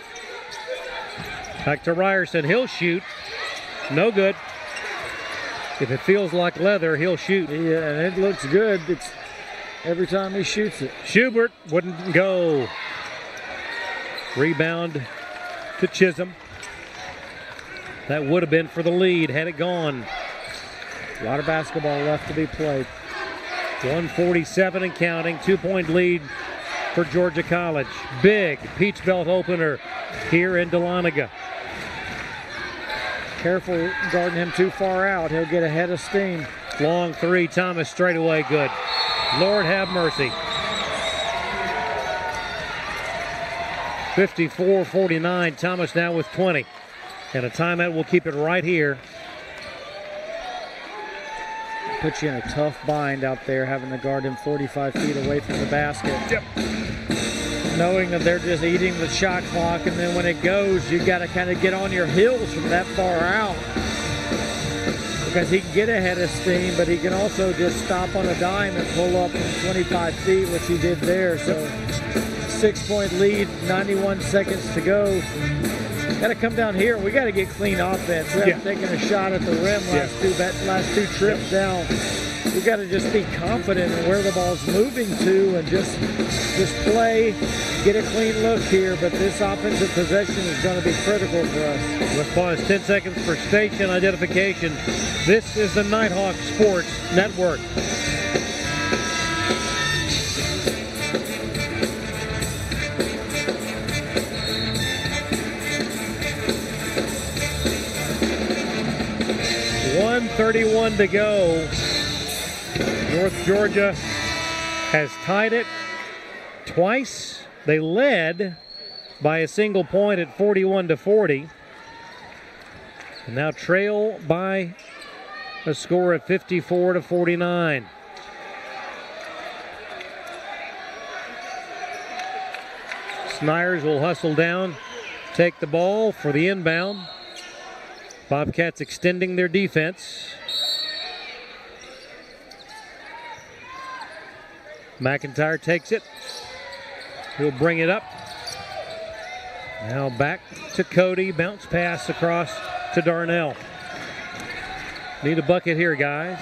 Back to Ryerson, he'll shoot. No good. If it feels like leather, he'll shoot. Yeah, and it looks good. It's every time he shoots it. Schubert wouldn't go. Rebound to Chisholm. That would have been for the lead had it gone. A lot of basketball left to be played. 147 and counting. 2-point lead for Georgia College. Big Peach Belt opener here in Dahlonega. Careful guarding him too far out. He'll get ahead of steam. Long three. Thomas straight away. Good. Lord have mercy. 54-49. Thomas now with 20. And a timeout will keep it right here. Puts you in a tough bind out there, having to guard him 45 feet away from the basket. Yep. Knowing that they're just eating the shot clock, and then when it goes, you got to kind of get on your heels from that far out. Because he can get ahead of steam, but he can also just stop on a dime and pull up from 25 feet, which he did there. So 6-point lead, 91 seconds to go. Got to come down here. We got to get clean offense. We haven't taken a shot at the rim last two trips down. We got to just be confident in where the ball's moving to and just play, get a clean look here. But this offensive possession is going to be critical for us. Let's pause 10 seconds for station identification. This is the Nighthawk Sports Network. 1:31 to go. North Georgia has tied it twice. They led by a single point at 41-40. And now trail by a score of 54-49. Snyers will hustle down, take the ball for the inbound. Bobcats extending their defense. McIntyre takes it. He'll bring it up. Now back to Cody. Bounce pass across to Darnell. Need a bucket here, guys.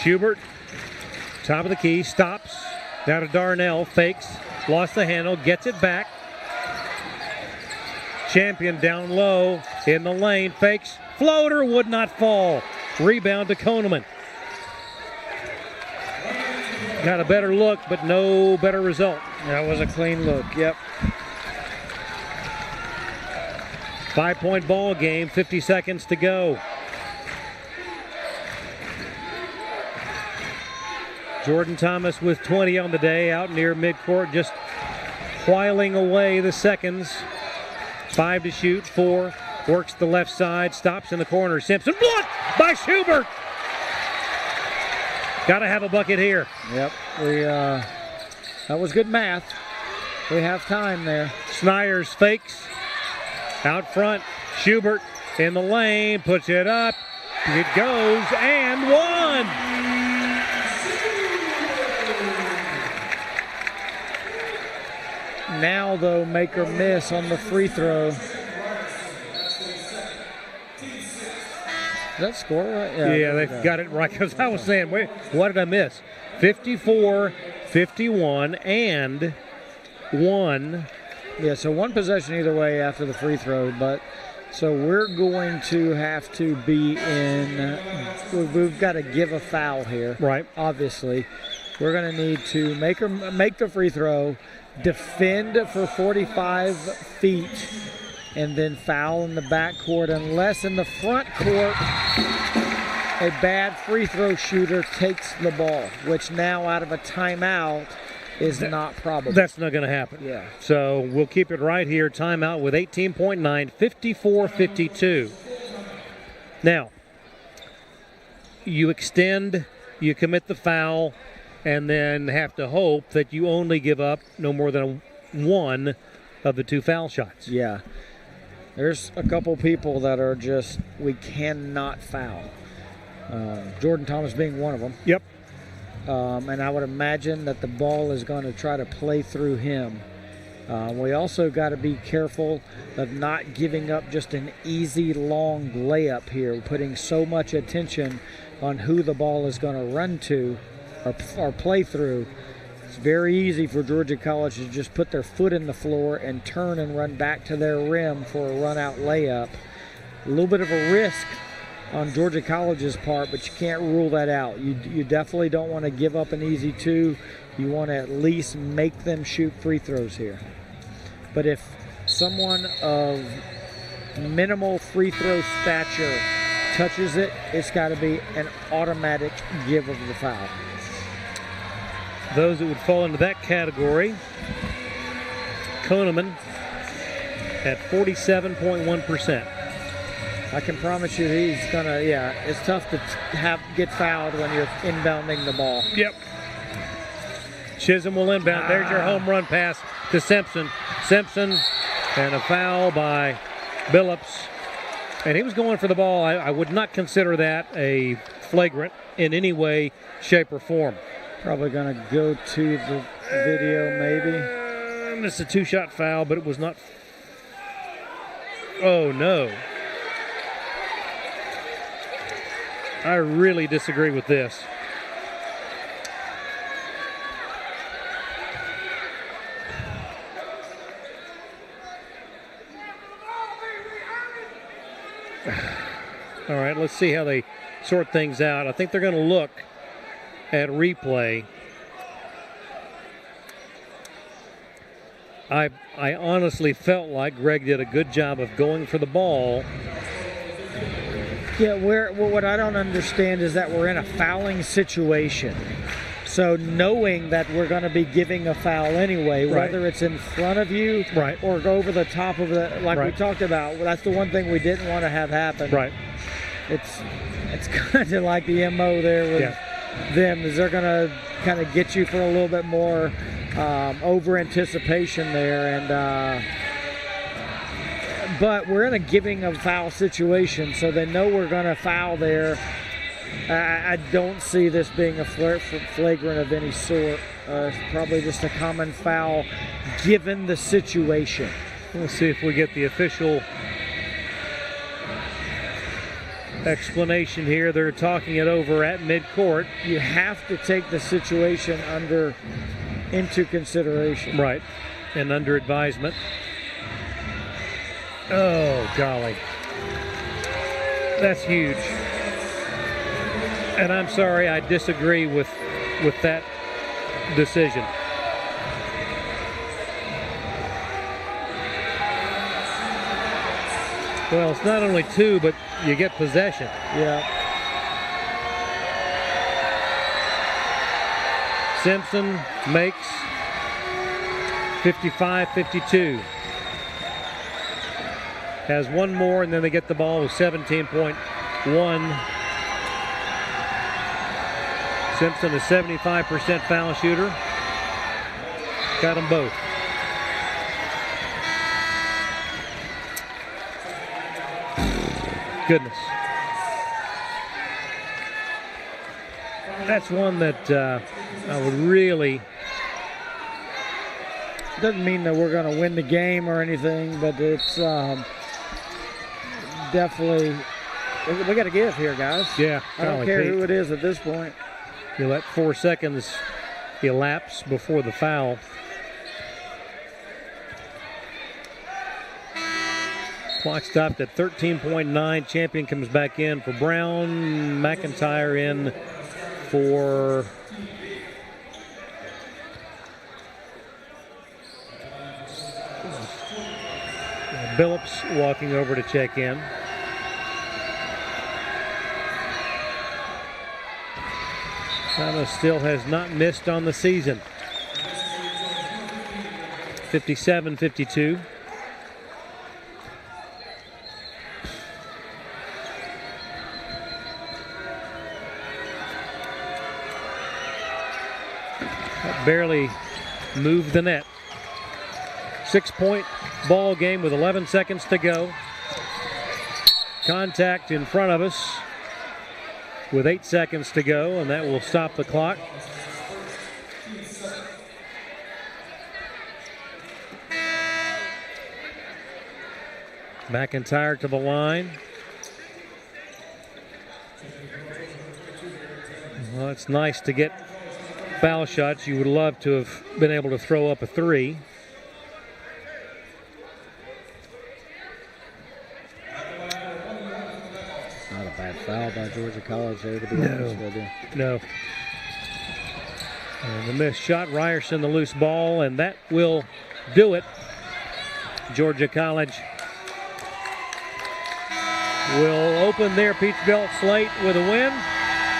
Schubert, top of the key, stops. Now to Darnell, fakes, lost the handle, gets it back. Champion down low in the lane, fakes, floater, would not fall. Rebound to Koneman. Got a better look, but no better result. That was a clean look, yep. 5-point ball game, 50 seconds to go. Jordan Thomas with 20 on the day, out near midcourt, just whiling away the seconds. 5 to shoot, 4, works the left side, stops in the corner. Simpson blocked by Schubert. Got to have a bucket here. Yep, that was good math. We have time there. Snyers fakes. Out front, Schubert in the lane, puts it up. It goes and one. Now, though, make or miss on the free throw. Is that score right? Yeah, they got it right, because I was saying, wait, what did I miss? 54, 51, and 1. Yeah, so one possession either way after the free throw, but so we're going to have to be in, we've got to give a foul here. Right. Obviously. We're going to need to make the free throw, defend for 45 feet, and then foul in the backcourt, unless in the front court a bad free throw shooter takes the ball, which now out of a timeout is not probable. That's not going to happen. Yeah. So we'll keep it right here. Timeout with 18.9, 54-52. Now, you extend, you commit the foul, and then have to hope that you only give up no more than one of the 2 foul shots. Yeah. There's a couple people that are just, we cannot foul. Jordan Thomas being one of them. Yep. And I would imagine that the ball is going to try to play through him. We also got to be careful of not giving up just an easy long layup here. We're putting so much attention on who the ball is going to run to or play through. It's very easy for Georgia College to just put their foot in the floor and turn and run back to their rim for a run-out layup. A little bit of a risk on Georgia College's part, but you can't rule that out. You definitely don't want to give up an easy 2. You want to at least make them shoot free throws here. But if someone of minimal free throw stature touches it, it's got to be an automatic give of the foul. Those that would fall into that category, Koneman at 47.1%. I can promise you he's gonna, it's tough to get fouled when you're inbounding the ball. Yep. Chisholm will inbound. There's your home run pass to Simpson. Simpson, and a foul by Billups. And he was going for the ball. I would not consider that a flagrant in any way, shape, or form. Probably going to go to the video, maybe. It's a 2-shot foul, but it was not. Oh, no. I really disagree with this. All right, let's see how they sort things out. I think they're going to look at replay. I honestly felt like Greg did a good job of going for the ball. Yeah, what I don't understand is that we're in a fouling situation. So knowing that we're going to be giving a foul anyway, whether it's in front of you or go over the top of the, like we talked about, that's the one thing we didn't want to have happen. Right. It's kind of like the MO there with them, is they're going to kind of get you for a little bit more over anticipation there, and but we're in a giving of foul situation, so they know we're going to foul there. I don't see this being a flagrant of any sort. It's probably just a common foul given the situation. Let's see if we get the official explanation here. They're talking it over at midcourt. You have to take the situation into consideration. Right, and under advisement. Oh, golly. That's huge. And I'm sorry, I disagree with that decision. Well, it's not only 2, but you get possession. Yeah. Simpson makes 55-52. Has one more, and then they get the ball with 17.1. Simpson, a 75% foul shooter. Got them both. Goodness. That's one that I would really... Doesn't mean that we're going to win the game or anything, but it's definitely... We got to give here, guys. Yeah. I don't care who it is at this point. You let 4 seconds elapse before the foul. Clock stopped at 13.9. Champion comes back in for Brown. McIntyre in for Billups walking over to check in. Thomas still has not missed on the season. 57-52. Barely moved the net. 6-point ball game with 11 seconds to go. Contact in front of us with 8 seconds to go, and that will stop the clock. McIntyre to the line. Well, it's nice to get foul shots. You would love to have been able to throw up a 3. Not a bad foul by Georgia College there, to be honest with you. No. And the missed shot, Ryerson the loose ball, and that will do it. Georgia College will open their Peach Belt slate with a win.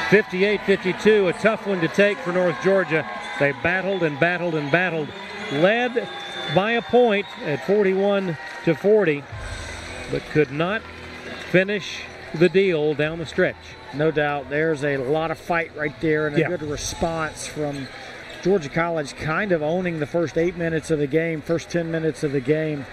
58-52, a tough one to take for North Georgia. They battled and battled and battled. Led by a point at 41-40, but could not finish the deal down the stretch. No doubt. There's a lot of fight right there and a good response from Georgia College, kind of owning the first 8 minutes of the game, first 10 minutes of the game.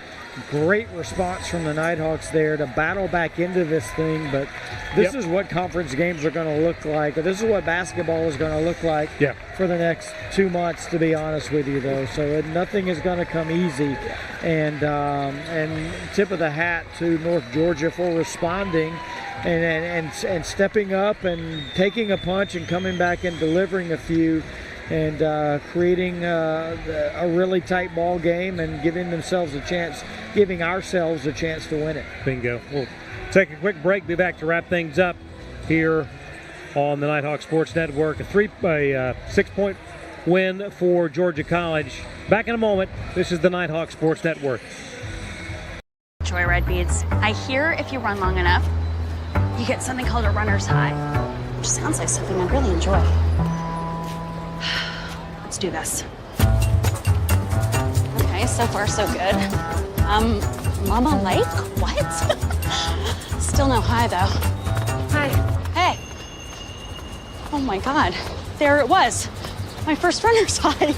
Great response from the Nighthawks there to battle back into this thing, but this is what conference games are going to look like. This is what basketball is going to look like for the next 2 months, to be honest with you, though. So nothing is going to come easy. And tip of the hat to North Georgia for responding and stepping up and taking a punch and coming back and delivering a few, and creating a really tight ball game and giving ourselves a chance to win it. Bingo. We'll take a quick break, be back to wrap things up here on the Nighthawk Sports Network. A 6-point win for Georgia College. Back in a moment. This is the Nighthawk Sports Network. Joyride beads. I hear if you run long enough, you get something called a runner's high, which sounds like something I really enjoy. Let's do this. Okay, so far so good. Mama Lake? What? Still no high though. Hi. Hey. Oh my God, there it was. My first runner's high.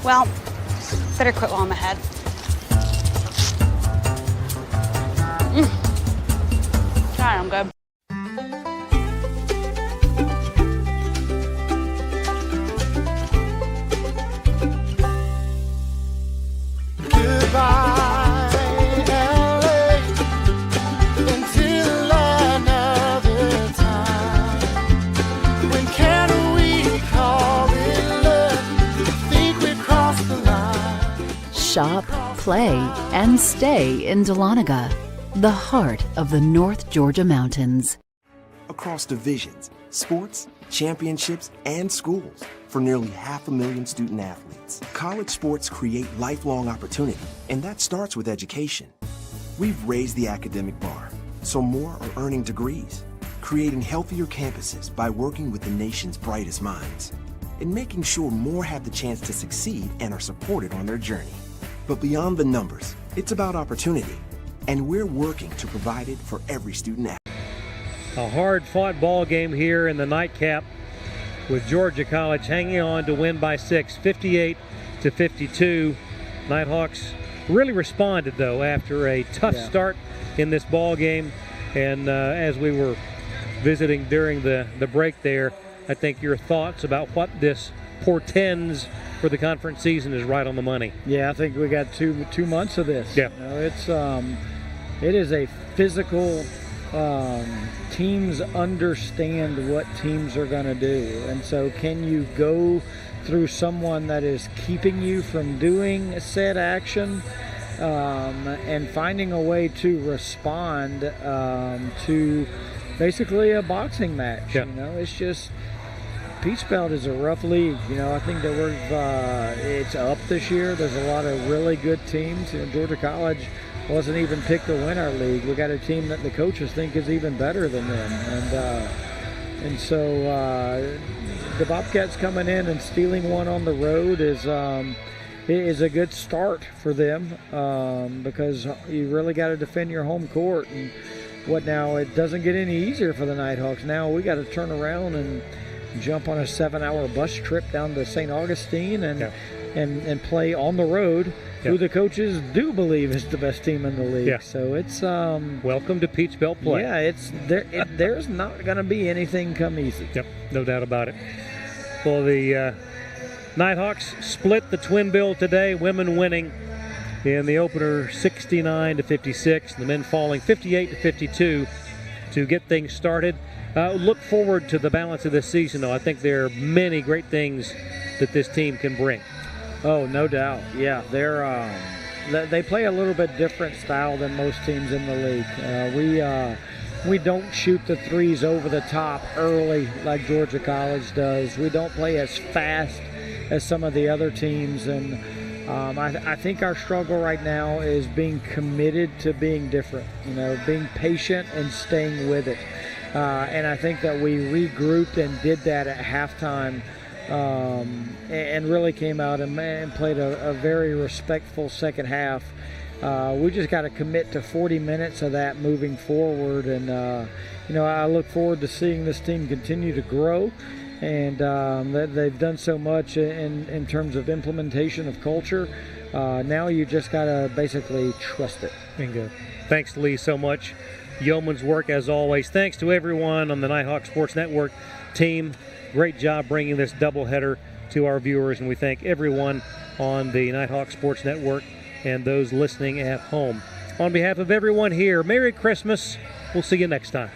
Well, better quit while I'm ahead. God, I'm good. Goodbye, LA, until another time. When can we call it love? Think we crossed the line. Shop, play, and stay in Dahlonega, the heart of the North Georgia Mountains. Across divisions, sports, championships, and schools for nearly 500,000 student athletes. College sports create lifelong opportunity, and that starts with education. We've raised the academic bar, so more are earning degrees, creating healthier campuses by working with the nation's brightest minds, and making sure more have the chance to succeed and are supported on their journey. But beyond the numbers, it's about opportunity, and we're working to provide it for every student athlete. A hard-fought ball game here in the nightcap with Georgia College hanging on to win by 6, 58-52. Nighthawks really responded, though, after a tough start in this ball game. And as we were visiting during the break there, I think your thoughts about what this portends for the conference season is right on the money. Yeah, I think we got two months of this. Yeah. You know, it is a physical. Teams understand what teams are going to do, and so can you go through someone that is keeping you from doing said action and finding a way to respond to basically a boxing match. You know, it's just Peach Belt is a rough league. You know, I think that it's up this year. There's a lot of really good teams. You know, Georgia College wasn't even picked to win our league. We got a team that the coaches think is even better than them, and so the Bobcats coming in and stealing one on the road is a good start for them because you really got to defend your home court. And what now? It doesn't get any easier for the Nighthawks. Now we got to turn around and jump on a 7-hour bus trip down to St. Augustine and play on the road. Who the coaches do believe is the best team in the league. Yeah. So it's welcome to Peach Belt play. Yeah, it's there. There's not going to be anything come easy. Yep, no doubt about it. Well, the Nighthawks split the twin bill today. Women winning in the opener 69-56. The men falling 58-52 to get things started. Look forward to the balance of this season, though. I think there are many great things that this team can bring. Oh, no doubt. Yeah, they play a little bit different style than most teams in the league. We don't shoot the threes over the top early like Georgia College does. We don't play as fast as some of the other teams, and I think our struggle right now is being committed to being different. You know, being patient and staying with it. And I think that we regrouped and did that at halftime. And really came out and played a very respectful second half. We just got to commit to 40 minutes of that moving forward, and I look forward to seeing this team continue to grow, and they've done so much in terms of implementation of culture. Now you just got to basically trust it. Bingo. Thanks, Lee, so much. Yeoman's work as always. Thanks to everyone on the Nighthawk Sports Network team. Great job bringing this doubleheader to our viewers, and we thank everyone on the Nighthawk Sports Network and those listening at home. On behalf of everyone here, Merry Christmas. We'll see you next time.